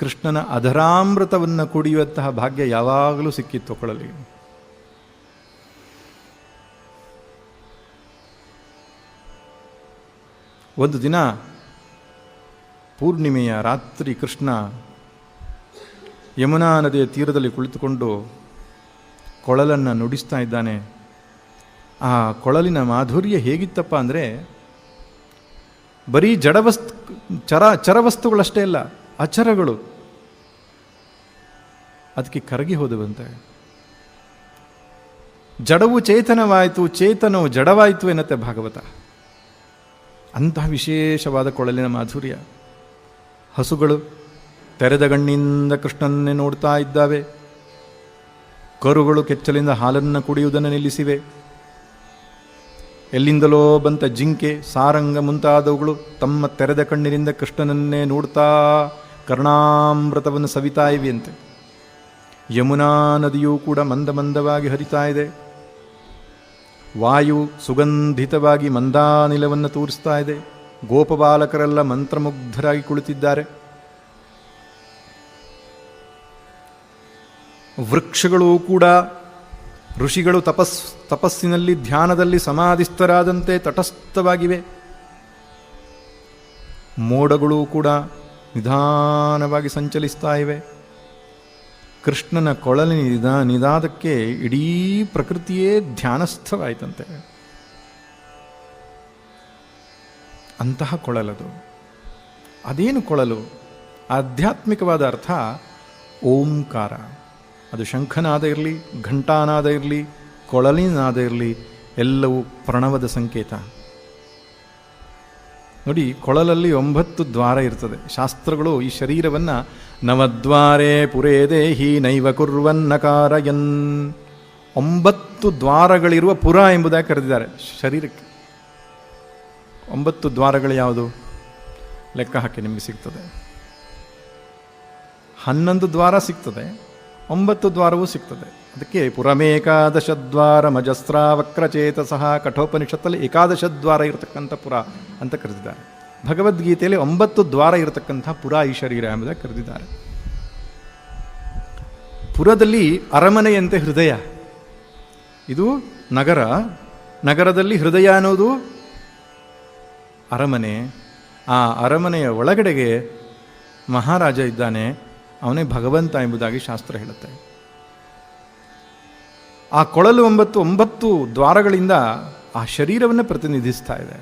ಕೃಷ್ಣನ ಅಧರಾಮೃತವನ್ನು ಕುಡಿಯುವಂತಹ ಭಾಗ್ಯ ಯಾವಾಗಲೂ ಸಿಕ್ಕಿತ್ತು ಕೊಳಲಿಗೆ. ಒಂದು ದಿನ ಪೂರ್ಣಿಮೆಯ ರಾತ್ರಿ ಕೃಷ್ಣ ಯಮುನಾ ನದಿಯ ತೀರದಲ್ಲಿ ಕುಳಿತುಕೊಂಡು ಕೊಳಲನ್ನು ನುಡಿಸ್ತಾ ಇದ್ದಾನೆ. ಆ ಕೊಳಲಿನ ಮಾಧುರ್ಯ ಹೇಗಿತ್ತಪ್ಪ ಅಂದರೆ, ಬರೀ ಚರವಸ್ತುಗಳಷ್ಟೇ ಅಲ್ಲ, ಅಚರಗಳು ಅದಕ್ಕೆ ಕರಗಿ ಹೋದವಂತೆ. ಜಡವು ಚೇತನವಾಯಿತು, ಚೇತನವು ಜಡವಾಯಿತು ಎನ್ನತ್ತೆ ಭಾಗವತ. ಅಂತಹ ವಿಶೇಷವಾದ ಕೊಳಲಿನ ಮಾಧುರ್ಯ. ಹಸುಗಳು ತೆರೆದ ಗಣ್ಣಿಂದ ಕೃಷ್ಣನ್ನೇ ನೋಡ್ತಾ ಇದ್ದಾವೆ. ಕರುಗಳು ಕೆಚ್ಚಲಿಂದ ಹಾಲನ್ನು ಕುಡಿಯುವುದನ್ನು ನಿಲ್ಲಿಸಿವೆ. ಎಲ್ಲಿಂದಲೋ ಬಂತ ಜಿಂಕೆ, ಸಾರಂಗ ಮುಂತಾದವುಗಳು ತಮ್ಮ ತೆರೆದ ಕಣ್ಣಿನಿಂದ ಕೃಷ್ಣನನ್ನೇ ನೋಡ್ತಾ ಕರ್ಣಾಮೃತವನ್ನು ಸವಿತಾ ಇವೆಯಂತೆ. ಯಮುನಾ ನದಿಯೂ ಕೂಡ ಮಂದ ಮಂದವಾಗಿ ಹರಿತಾ ಇದೆ. ವಾಯು ಸುಗಂಧಿತವಾಗಿ ಮಂದಾನಿಲವನ್ನು ತೋರಿಸ್ತಾ ಇದೆ. ಗೋಪಬಾಲಕರೆಲ್ಲ ಮಂತ್ರಮುಗ್ಧರಾಗಿ ಕುಳಿತಿದ್ದಾರೆ. ವೃಕ್ಷಗಳು ಕೂಡ ಋಷಿಗಳು ತಪಸ್ಸಿನಲ್ಲಿ ಧ್ಯಾನದಲ್ಲಿ ಸಮಾಧಿಸ್ಥರಾದಂತೆ ತಟಸ್ಥವಾಗಿವೆ. ಮೋಡಗಳು ಕೂಡ ನಿಧಾನವಾಗಿ ಸಂಚಲಿಸ್ತಾ ಇವೆ. ಕೃಷ್ಣನ ಕೊಳಲಿನ ನಿನಾದಕ್ಕೆ ಇಡೀ ಪ್ರಕೃತಿಯೇ ಧ್ಯಾನಸ್ಥವಾಯಿತಂತೆ. ಅಂತಹ ಕೊಳಲದು. ಅದೇನು ಕೊಳಲು? ಆಧ್ಯಾತ್ಮಿಕವಾದ ಅರ್ಥ ಓಂಕಾರ. ಅದು ಶಂಖನಾದ ಇರಲಿ, ಘಂಟಾನಾದ ಇರಲಿ, ಕೊಳಲಿನಾದ ಇರಲಿ, ಎಲ್ಲವೂ ಪ್ರಣವದ ಸಂಕೇತ. ನೋಡಿ, ಕೊಳಲಲ್ಲಿ 9 ದ್ವಾರ ಇರ್ತದೆ. ಶಾಸ್ತ್ರಗಳು ಈ ಶರೀರವನ್ನು ನವದ್ವಾರೇ ಪುರೇ ದೇಹಿ ನೈವ ಕುರ್ವನ್ನಕಾರಯನ್, 9 ದ್ವಾರಗಳಿರುವ ಪುರ ಎಂಬುದಾಗಿ ಕರೆದಿದ್ದಾರೆ ಶರೀರಕ್ಕೆ. 9 ದ್ವಾರಗಳು ಯಾವುದು? ಲೆಕ್ಕ ಹಾಕಿ ನಿಮಗೆ ಸಿಗ್ತದೆ. 11 ದ್ವಾರ ಸಿಗ್ತದೆ, 9 ದ್ವಾರವೂ ಸಿಗ್ತದೆ. ಅದಕ್ಕೆ ಪುರಮೇಕಾದಶ ದ್ವಾರ ಮಜಸ್ತ್ರ ವಕ್ರಚೇತಸಃ ಕಠೋಪನಿಷತ್ತಲ್ಲಿ 11 ದ್ವಾರ ಇರತಕ್ಕಂಥ ಪುರ ಅಂತ ಕರೆದಿದ್ದಾರೆ. ಭಗವದ್ಗೀತೆಯಲ್ಲಿ 9 ದ್ವಾರ ಇರತಕ್ಕಂಥ ಪುರ ಈ ಶರೀರ ಎಂಬುದಾಗಿ ಕರೆದಿದ್ದಾರೆ. ಪುರದಲ್ಲಿ ಅರಮನೆಯಂತೆ ಹೃದಯ, ಇದು ನಗರ, ನಗರದಲ್ಲಿ ಹೃದಯ ಅನ್ನೋದು ಅರಮನೆ. ಆ ಅರಮನೆಯ ಒಳಗಡೆಗೆ ಮಹಾರಾಜ ಇದ್ದಾನೆ, ಅವನೇ ಭಗವಂತ ಎಂಬುದಾಗಿ ಶಾಸ್ತ್ರ ಹೇಳುತ್ತೆ. ಆ ಕೊಳಲು 9 ದ್ವಾರಗಳಿಂದ ಆ ಶರೀರವನ್ನು ಪ್ರತಿನಿಧಿಸ್ತಾ ಇದೆ.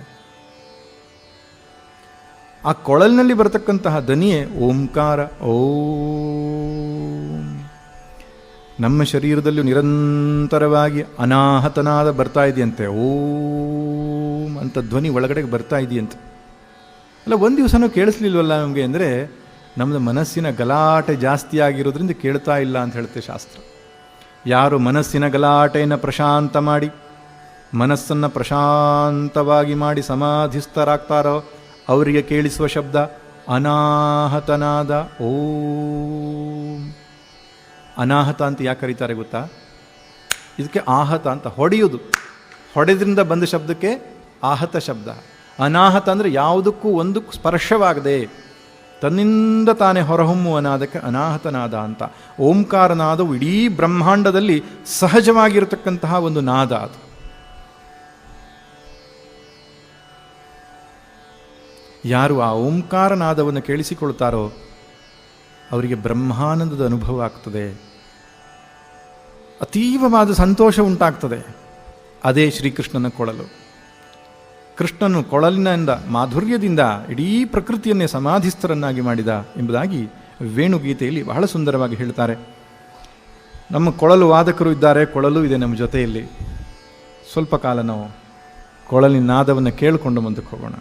ಆ ಕೊಳಲಿನಲ್ಲಿ ಬರತಕ್ಕಂತಹ ಧ್ವನಿಯೇ ಓಂಕಾರ. ಓಂ. ನಮ್ಮ ಶರೀರದಲ್ಲೂ ನಿರಂತರವಾಗಿ ಅನಾಹತನಾದ ಬರ್ತಾ ಇದೆಯಂತೆ. ಓಂ ಅಂತ ಧ್ವನಿ ಒಳಗಡೆಗೆ ಬರ್ತಾ ಇದೆಯಂತೆ. ಅಲ್ಲ, ಒಂದು ದಿವಸನೂ ಕೇಳಿಸ್ಲಿಲ್ವಲ್ಲ ನಮಗೆ ಅಂದರೆ, ನಮ್ಮದು ಮನಸ್ಸಿನ ಗಲಾಟೆ ಜಾಸ್ತಿ ಆಗಿರೋದ್ರಿಂದ ಕೇಳ್ತಾ ಇಲ್ಲ ಅಂತ ಹೇಳುತ್ತೆ ಶಾಸ್ತ್ರ. ಯಾರು ಮನಸ್ಸಿನ ಗಲಾಟೆಯನ್ನು ಪ್ರಶಾಂತ ಮಾಡಿ, ಮನಸ್ಸನ್ನು ಪ್ರಶಾಂತವಾಗಿ ಮಾಡಿ ಸಮಾಧಿಸ್ಥರಾಗ್ತಾರೋ ಅವರಿಗೆ ಕೇಳಿಸುವ ಶಬ್ದ ಅನಾಹತನಾದ ಓಂ. ಅನಾಹತ ಅಂತ ಯಾಕೆ ಕರೀತಾರೆ ಗೊತ್ತಾ? ಇದಕ್ಕೆ ಆಹತ ಅಂತ, ಹೊಡೆಯುವುದು, ಹೊಡೆದ್ರಿಂದ ಬಂದ ಶಬ್ದಕ್ಕೆ ಆಹತ ಶಬ್ದ. ಅನಾಹತ ಅಂದರೆ ಯಾವುದಕ್ಕೂ ಒಂದಕ್ಕೂ ಸ್ಪರ್ಶವಾಗದೆ ತನ್ನಿಂದ ತಾನೇ ಹೊರಹೊಮ್ಮುವ ನಾದಕ್ಕೆ ಅನಾಹತನಾದ ಅಂತ. ಓಂಕಾರನಾದವು ಇಡೀ ಬ್ರಹ್ಮಾಂಡದಲ್ಲಿ ಸಹಜವಾಗಿರತಕ್ಕಂತಹ ಒಂದು ನಾದ ಅದು. ಯಾರು ಆ ಓಂಕಾರನಾದವನ್ನು ಕೇಳಿಸಿಕೊಳ್ತಾರೋ ಅವರಿಗೆ ಬ್ರಹ್ಮಾನಂದದ ಅನುಭವ ಆಗ್ತದೆ, ಅತೀವವಾದ ಸಂತೋಷ ಉಂಟಾಗ್ತದೆ. ಅದೇ ಶ್ರೀಕೃಷ್ಣನ ಕೊಳಲು. ಕೃಷ್ಣನು ಕೊಳಲಿನಿಂದ ಮಾಧುರ್ಯದಿಂದ ಇಡೀ ಪ್ರಕೃತಿಯನ್ನೇ ಸಮಾಧಿಸ್ಥರನ್ನಾಗಿ ಮಾಡಿದ ಎಂಬುದಾಗಿ ವೇಣುಗೀತೆಯಲ್ಲಿ ಬಹಳ ಸುಂದರವಾಗಿ ಹೇಳ್ತಾರೆ. ನಮ್ಮ ಕೊಳಲು ವಾದಕರು ಇದ್ದಾರೆ, ಕೊಳಲು ಇದೆ ನಮ್ಮ ಜೊತೆಯಲ್ಲಿ. ಸ್ವಲ್ಪ ಕಾಲ ನಾವು ಕೊಳಲಿನ ನಾದವನ್ನು ಕೇಳಿಕೊಂಡು ಮುಂದಕ್ಕೆ ಹೋಗೋಣ.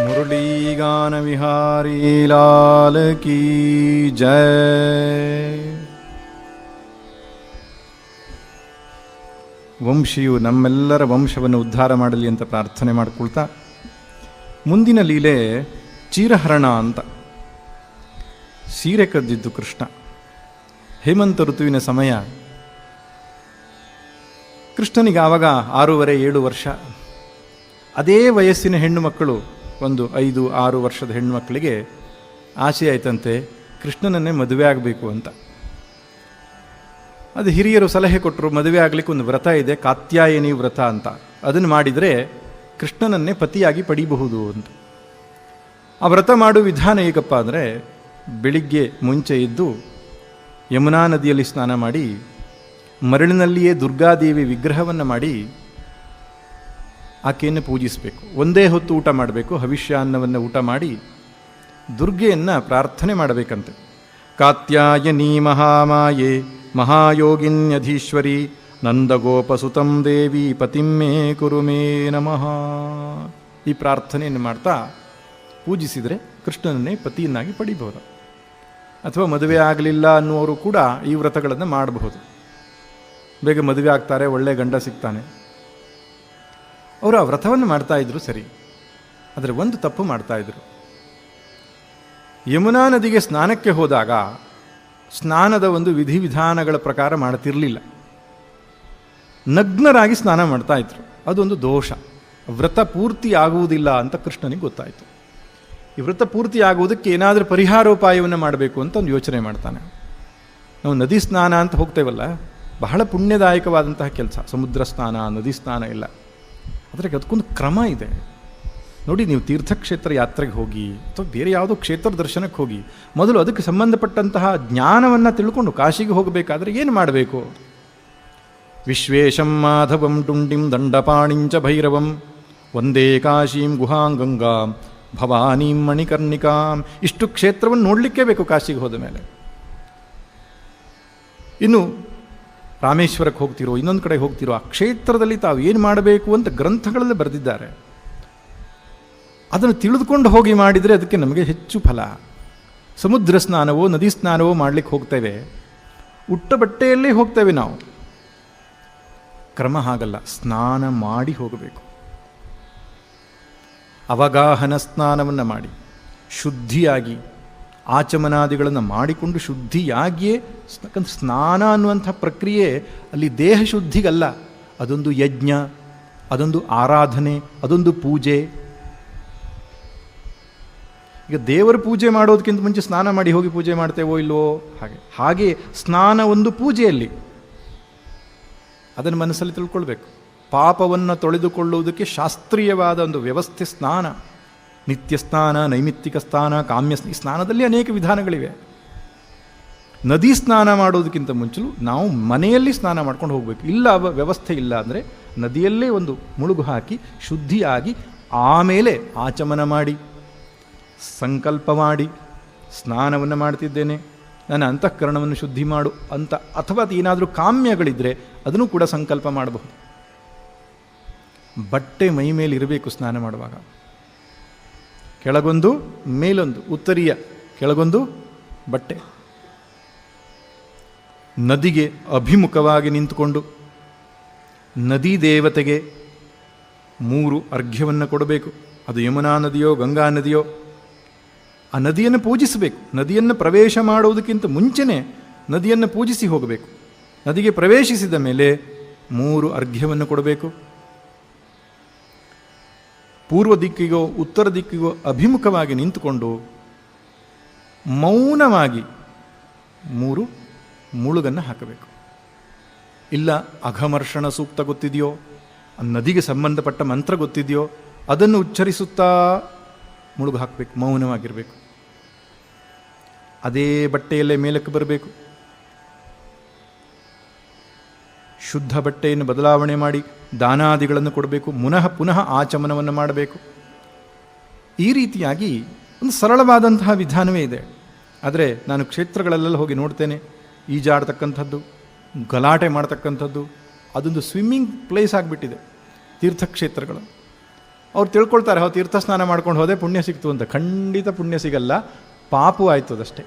ಮುರಳೀಗಾನ ವಿಹಾರಿ ಲಾಲ ಕೀ ಜಯ. ವಂಶಿಯು ನಮ್ಮೆಲ್ಲರ ವಂಶವನ್ನು ಉದ್ಧಾರ ಮಾಡಲಿ ಅಂತ ಪ್ರಾರ್ಥನೆ ಮಾಡಿಕೊಳ್ತಾ, ಮುಂದಿನ ಲೀಲೆ ಚೀರಹರಣ ಅಂತ. ಸೀರೆ ಕದ್ದಿದ್ದು ಕೃಷ್ಣ. ಹೇಮಂತ ಋತುವಿನ ಸಮಯ. ಕೃಷ್ಣನಿಗೆ ಆವಾಗ 6-7 ವರ್ಷ. ಅದೇ ವಯಸ್ಸಿನ ಹೆಣ್ಣು ಮಕ್ಕಳು, ಒಂದು 5-6 ವರ್ಷದ ಹೆಣ್ಣು ಮಕ್ಕಳಿಗೆ ಆಸೆ ಆಯ್ತಂತೆ ಕೃಷ್ಣನನ್ನೇ ಮದುವೆ ಆಗಬೇಕು ಅಂತ. ಅದು ಹಿರಿಯರು ಸಲಹೆ ಕೊಟ್ಟರು, ಮದುವೆ ಆಗಲಿಕ್ಕೆ ಒಂದು ವ್ರತ ಇದೆ, ಕಾತ್ಯಾಯನಿ ವ್ರತ ಅಂತ. ಅದನ್ನು ಮಾಡಿದರೆ ಕೃಷ್ಣನನ್ನೇ ಪತಿಯಾಗಿ ಪಡೀಬಹುದು ಅಂತ. ಆ ವ್ರತ ಮಾಡುವ ವಿಧಾನ ಹೇಗಪ್ಪ ಅಂದರೆ, ಬೆಳಿಗ್ಗೆ ಮುಂಚೆ ಇದ್ದು ಯಮುನಾ ನದಿಯಲ್ಲಿ ಸ್ನಾನ ಮಾಡಿ, ಮರಳಿನಲ್ಲಿಯೇ ದುರ್ಗಾದೇವಿ ವಿಗ್ರಹವನ್ನು ಮಾಡಿ ಆಕೆಯನ್ನು ಪೂಜಿಸಬೇಕು. ಒಂದೇ ಹೊತ್ತು ಊಟ ಮಾಡಬೇಕು, ಹವಿಷ್ಯಾನ್ನವನ್ನು ಊಟ ಮಾಡಿ ದುರ್ಗೆಯನ್ನು ಪ್ರಾರ್ಥನೆ ಮಾಡಬೇಕಂತೆ. ಕಾತ್ಯಾಯನಿ ಮಹಾಮಾಯೆ ಮಹಾಯೋಗಿನ್ಯಧೀಶ್ವರಿ ನಂದಗೋಪಸುತಂ ದೇವಿ ಪತಿಮ್ಮೇ ಕುರು ಮೇ ನಮಃ. ಈ ಪ್ರಾರ್ಥನೆಯನ್ನು ಮಾಡ್ತಾ ಪೂಜಿಸಿದರೆ ಕೃಷ್ಣನನ್ನೇ ಪತಿಯನ್ನಾಗಿ ಪಡಿಬಹುದು. ಅಥವಾ ಮದುವೆ ಆಗಲಿಲ್ಲ ಅನ್ನುವರು ಕೂಡ ಈ ವ್ರತಗಳನ್ನು ಮಾಡಬಹುದು. ಬೇಗ ಮದುವೆ ಆಗ್ತಾರೆ, ಒಳ್ಳೆ ಗಂಡ ಸಿಗ್ತಾನೆ. ಅವರು ಆ ವ್ರತವನ್ನು ಮಾಡ್ತಾಯಿದ್ರು ಸರಿ, ಆದರೆ ಒಂದು ತಪ್ಪು ಮಾಡ್ತಾಯಿದ್ರು. ಯಮುನಾ ನದಿಗೆ ಸ್ನಾನಕ್ಕೆ ಹೋದಾಗ ಸ್ನಾನದ ಒಂದು ವಿಧಿವಿಧಾನಗಳ ಪ್ರಕಾರ ಮಾಡ್ತಿರಲಿಲ್ಲ. ನಗ್ನರಾಗಿ ಸ್ನಾನ ಮಾಡ್ತಾಯಿದ್ರು. ಅದೊಂದು ದೋಷ. ವ್ರತ ಪೂರ್ತಿ ಆಗುವುದಿಲ್ಲ ಅಂತ ಕೃಷ್ಣನಿಗೆ ಗೊತ್ತಾಯಿತು. ಈ ವ್ರತ ಪೂರ್ತಿ ಆಗುವುದಕ್ಕೆ ಏನಾದರೂ ಪರಿಹಾರೋಪಾಯವನ್ನು ಮಾಡಬೇಕು ಅಂತ ಒಂದು ಯೋಚನೆ ಮಾಡ್ತಾನೆ. ನಾವು ನದಿ ಸ್ನಾನ ಅಂತ ಹೋಗ್ತೇವಲ್ಲ, ಬಹಳ ಪುಣ್ಯದಾಯಕವಾದಂತಹ ಕೆಲಸ. ಸಮುದ್ರ ಸ್ನಾನ, ನದಿ ಸ್ನಾನ ಇಲ್ಲ. ಆದರೆ ಅದಕ್ಕೊಂದು ಕ್ರಮ ಇದೆ ನೋಡಿ. ನೀವು ತೀರ್ಥಕ್ಷೇತ್ರ ಯಾತ್ರೆಗೆ ಹೋಗಿ ಅಥವಾ ಬೇರೆ ಯಾವುದೋ ಕ್ಷೇತ್ರ ದರ್ಶನಕ್ಕೆ ಹೋಗಿ, ಮೊದಲು ಅದಕ್ಕೆ ಸಂಬಂಧಪಟ್ಟಂತಹ ಜ್ಞಾನವನ್ನು ತಿಳ್ಕೊಂಡು ಕಾಶಿಗೆ ಹೋಗಬೇಕಾದ್ರೆ ಏನು ಮಾಡಬೇಕು? ವಿಶ್ವೇಶಂ ಮಾಧವಂ ಟುಂಡಿಂ ದಂಡಪಾಣಿಂಚ ಭೈರವಂ ವಂದೇ ಕಾಶೀಂ ಗುಹಾಂ ಗಂಗಾಂ ಭವಾನೀಂ ಮಣಿಕರ್ಣಿಕಾಂ. ಇಷ್ಟು ಕ್ಷೇತ್ರವನ್ನು ನೋಡಲಿಕ್ಕೇ ಬೇಕು ಕಾಶಿಗೆ ಹೋದ ಮೇಲೆ. ಇನ್ನು ರಾಮೇಶ್ವರಕ್ಕೆ ಹೋಗ್ತಿರೋ, ಇನ್ನೊಂದು ಕಡೆ ಹೋಗ್ತಿರೋ, ಆ ಕ್ಷೇತ್ರದಲ್ಲಿ ತಾವು ಏನು ಮಾಡಬೇಕು ಅಂತ ಗ್ರಂಥಗಳಲ್ಲಿ ಬರೆದಿದ್ದಾರೆ. ಅದನ್ನು ತಿಳಿದುಕೊಂಡು ಹೋಗಿ ಮಾಡಿದರೆ ಅದಕ್ಕೆ ನಮಗೆ ಹೆಚ್ಚು ಫಲ. ಸಮುದ್ರ ಸ್ನಾನವೋ ನದಿ ಸ್ನಾನವೋ ಮಾಡಲಿಕ್ಕೆ ಹೋಗ್ತೇವೆ, ಉಟ್ಟ ಬಟ್ಟೆಯಲ್ಲೇ ಹೋಗ್ತೇವೆ ನಾವು. ಕ್ರಮ ಹಾಗಲ್ಲ, ಸ್ನಾನ ಮಾಡಿ ಹೋಗಬೇಕು. ಅವಗಾಹನ ಸ್ನಾನವನ್ನು ಮಾಡಿ ಶುದ್ಧಿಯಾಗಿ ಆಚಮನಾದಿಗಳನ್ನು ಮಾಡಿಕೊಂಡು ಶುದ್ಧಿಯಾಗಿಯೇ. ಸ್ನಾನ ಅನ್ನುವಂಥ ಪ್ರಕ್ರಿಯೆ ಅಲ್ಲಿ ದೇಹ ಶುದ್ಧಿಗಲ್ಲ, ಅದೊಂದು ಯಜ್ಞ, ಅದೊಂದು ಆರಾಧನೆ, ಅದೊಂದು ಪೂಜೆ. ಈಗ ದೇವರ ಪೂಜೆ ಮಾಡೋದಕ್ಕಿಂತ ಮುಂಚೆ ಸ್ನಾನ ಮಾಡಿ ಹೋಗಿ ಪೂಜೆ ಮಾಡ್ತೇವೋ ಇಲ್ವೋ, ಹಾಗೆ ಸ್ನಾನ ಒಂದು ಪೂಜೆಯಲ್ಲಿ. ಅದನ್ನು ಮನಸ್ಸಲ್ಲಿ ತಿಳ್ಕೊಳ್ಬೇಕು. ಪಾಪವನ್ನು ತೊಳೆದುಕೊಳ್ಳುವುದಕ್ಕೆ ಶಾಸ್ತ್ರೀಯವಾದ ಒಂದು ವ್ಯವಸ್ಥೆ ಸ್ನಾನ. ನಿತ್ಯ ಸ್ನಾನ, ನೈಮಿತ್ತಿಕ ಸ್ನಾನ, ಕಾಮ್ಯ ಈ ಸ್ನಾನದಲ್ಲಿ ಅನೇಕ ವಿಧಾನಗಳಿವೆ. ನದಿ ಸ್ನಾನ ಮಾಡೋದಕ್ಕಿಂತ ಮುಂಚಲು ನಾವು ಮನೆಯಲ್ಲಿ ಸ್ನಾನ ಮಾಡ್ಕೊಂಡು ಹೋಗಬೇಕು. ಇಲ್ಲ ವ್ಯವಸ್ಥೆ ಇಲ್ಲ ಅಂದರೆ ನದಿಯಲ್ಲೇ ಒಂದು ಮುಳುಗು ಹಾಕಿ ಶುದ್ಧಿಯಾಗಿ ಆಮೇಲೆ ಆಚಮನ ಮಾಡಿ ಸಂಕಲ್ಪ ಮಾಡಿ ಸ್ನಾನವನ್ನು ಮಾಡ್ತಿದ್ದೇನೆ, ನನ್ನ ಅಂತಃಕರಣವನ್ನು ಶುದ್ಧಿ ಮಾಡು ಅಂತ. ಅಥವಾ ಅದು ಏನಾದರೂ ಕಾಮ್ಯಗಳಿದ್ದರೆ ಅದನ್ನು ಕೂಡ ಸಂಕಲ್ಪ ಮಾಡಬಹುದು. ಬಟ್ಟೆ ಮೈ ಮೇಲೆ ಇರಬೇಕು ಸ್ನಾನ ಮಾಡುವಾಗ. ಕೆಳಗೊಂದು ಮೇಲೊಂದು, ಉತ್ತರೀಯ ಕೆಳಗೊಂದು ಬಟ್ಟೆ. ನದಿಗೆ ಅಭಿಮುಖವಾಗಿ ನಿಂತುಕೊಂಡು ನದಿ ದೇವತೆಗೆ 3 ಅರ್ಘ್ಯವನ್ನು ಕೊಡಬೇಕು. ಅದು ಯಮುನಾ ನದಿಯೋ ಗಂಗಾ ನದಿಯೋ, ಆ ನದಿಯನ್ನು ಪೂಜಿಸಬೇಕು. ನದಿಯನ್ನು ಪ್ರವೇಶ ಮಾಡುವುದಕ್ಕಿಂತ ಮುಂಚೆನೇ ನದಿಯನ್ನು ಪೂಜಿಸಿ ಹೋಗಬೇಕು. ನದಿಗೆ ಪ್ರವೇಶಿಸಿದ ಮೇಲೆ 3 ಅರ್ಘ್ಯವನ್ನು ಕೊಡಬೇಕು. ಪೂರ್ವ ದಿಕ್ಕಿಗೋ ಉತ್ತರ ದಿಕ್ಕಿಗೋ ಅಭಿಮುಖವಾಗಿ ನಿಂತುಕೊಂಡು ಮೌನವಾಗಿ 3 ಮುಳುಗನ್ನು ಹಾಕಬೇಕು. ಇಲ್ಲ ಅಘಮರ್ಷಣ ಸೂಕ್ತ ಗೊತ್ತಿದೆಯೋ, ನದಿಗೆ ಸಂಬಂಧಪಟ್ಟ ಮಂತ್ರ ಗೊತ್ತಿದೆಯೋ, ಅದನ್ನು ಉಚ್ಚರಿಸುತ್ತಾ ಮುಳುಗು ಹಾಕಬೇಕು. ಮೌನವಾಗಿರಬೇಕು. ಅದೇ ಬಟ್ಟೆಯಲ್ಲೇ ಮೇಲಕ್ಕೆ ಬರಬೇಕು. ಶುದ್ಧ ಬಟ್ಟೆಯನ್ನು ಬದಲಾವಣೆ ಮಾಡಿ ದಾನಾದಿಗಳನ್ನು ಕೊಡಬೇಕು. ಪುನಃ ಆಚಮನವನ್ನು ಮಾಡಬೇಕು. ಈ ರೀತಿಯಾಗಿ ಒಂದು ಸರಳವಾದಂತಹ ವಿಧಾನವೇ ಇದೆ. ಆದರೆ ನಾನು ಕ್ಷೇತ್ರಗಳಲ್ಲೆಲ್ಲ ಹೋಗಿ ನೋಡ್ತೇನೆ, ಈಜಾಡ್ತಕ್ಕಂಥದ್ದು, ಗಲಾಟೆ ಮಾಡ್ತಕ್ಕಂಥದ್ದು, ಅದೊಂದು ಸ್ವಿಮ್ಮಿಂಗ್ ಪ್ಲೇಸ್ ಆಗಿಬಿಟ್ಟಿದೆ ತೀರ್ಥಕ್ಷೇತ್ರಗಳು. ಅವ್ರು ತಿಳ್ಕೊಳ್ತಾರೆ, ಹೌದು ತೀರ್ಥ ಸ್ನಾನ ಮಾಡ್ಕೊಂಡು ಹೋದೆ ಪುಣ್ಯ ಸಿಕ್ತು ಅಂತ. ಖಂಡಿತ ಪುಣ್ಯ ಸಿಗಲ್ಲ, ಪಾಪು ಆಯ್ತು ಅದಷ್ಟೇ.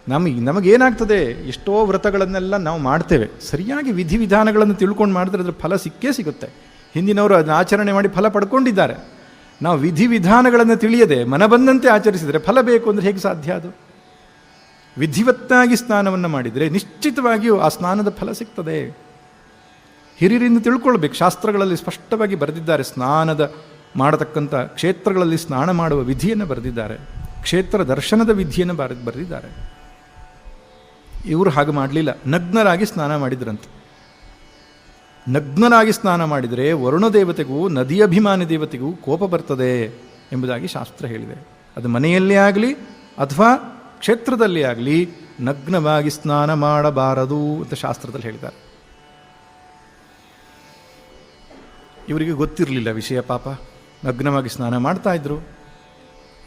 ನಮಗೇನಾಗ್ತದೆ, ಎಷ್ಟೋ ವ್ರತಗಳನ್ನೆಲ್ಲ ನಾವು ಮಾಡ್ತೇವೆ, ಸರಿಯಾಗಿ ವಿಧಿವಿಧಾನಗಳನ್ನು ತಿಳ್ಕೊಂಡು ಮಾಡಿದ್ರೆ ಅದ್ರ ಫಲ ಸಿಕ್ಕೇ ಸಿಗುತ್ತೆ. ಹಿಂದಿನವರು ಅದನ್ನ ಆಚರಣೆ ಮಾಡಿ ಫಲ ಪಡ್ಕೊಂಡಿದ್ದಾರೆ. ನಾವು ವಿಧಿವಿಧಾನಗಳನ್ನು ತಿಳಿಯದೆ ಮನ ಬಂದಂತೆ ಆಚರಿಸಿದರೆ ಫಲ ಬೇಕು ಅಂದರೆ ಹೇಗೆ ಸಾಧ್ಯ? ಅದು ವಿಧಿವತ್ತಾಗಿ ಸ್ನಾನವನ್ನು ಮಾಡಿದರೆ ನಿಶ್ಚಿತವಾಗಿಯೂ ಆ ಸ್ನಾನದ ಫಲ ಸಿಗ್ತದೆ. ಹಿರಿಯರಿಂದ ತಿಳ್ಕೊಳ್ಬೇಕು. ಶಾಸ್ತ್ರಗಳಲ್ಲಿ ಸ್ಪಷ್ಟವಾಗಿ ಬರೆದಿದ್ದಾರೆ, ಸ್ನಾನದ ಮಾಡತಕ್ಕಂಥ ಕ್ಷೇತ್ರಗಳಲ್ಲಿ ಸ್ನಾನ ಮಾಡುವ ವಿಧಿಯನ್ನು ಬರೆದಿದ್ದಾರೆ, ಕ್ಷೇತ್ರ ದರ್ಶನದ ವಿಧಿಯನ್ನು ಬರೆದಿದ್ದಾರೆ. ಇವರು ಹಾಗೆ ಮಾಡಲಿಲ್ಲ, ನಗ್ನರಾಗಿ ಸ್ನಾನ ಮಾಡಿದ್ರಂತೆ. ನಗ್ನರಾಗಿ ಸ್ನಾನ ಮಾಡಿದರೆ ವರುಣ ದೇವತೆಗೂ ನದಿಯಭಿಮಾನಿ ದೇವತೆಗೂ ಕೋಪ ಬರ್ತದೆ ಎಂಬುದಾಗಿ ಶಾಸ್ತ್ರ ಹೇಳಿದೆ. ಅದು ಮನೆಯಲ್ಲೇ ಆಗಲಿ ಅಥವಾ ಕ್ಷೇತ್ರದಲ್ಲಿ ಆಗಲಿ ನಗ್ನವಾಗಿ ಸ್ನಾನ ಮಾಡಬಾರದು ಅಂತ ಶಾಸ್ತ್ರದಲ್ಲಿ ಹೇಳಿದ್ದಾರೆ. ಇವರಿಗೆ ಗೊತ್ತಿರಲಿಲ್ಲ ವಿಷಯ, ಪಾಪ ನಗ್ನವಾಗಿ ಸ್ನಾನ ಮಾಡ್ತಾ ಇದ್ರು.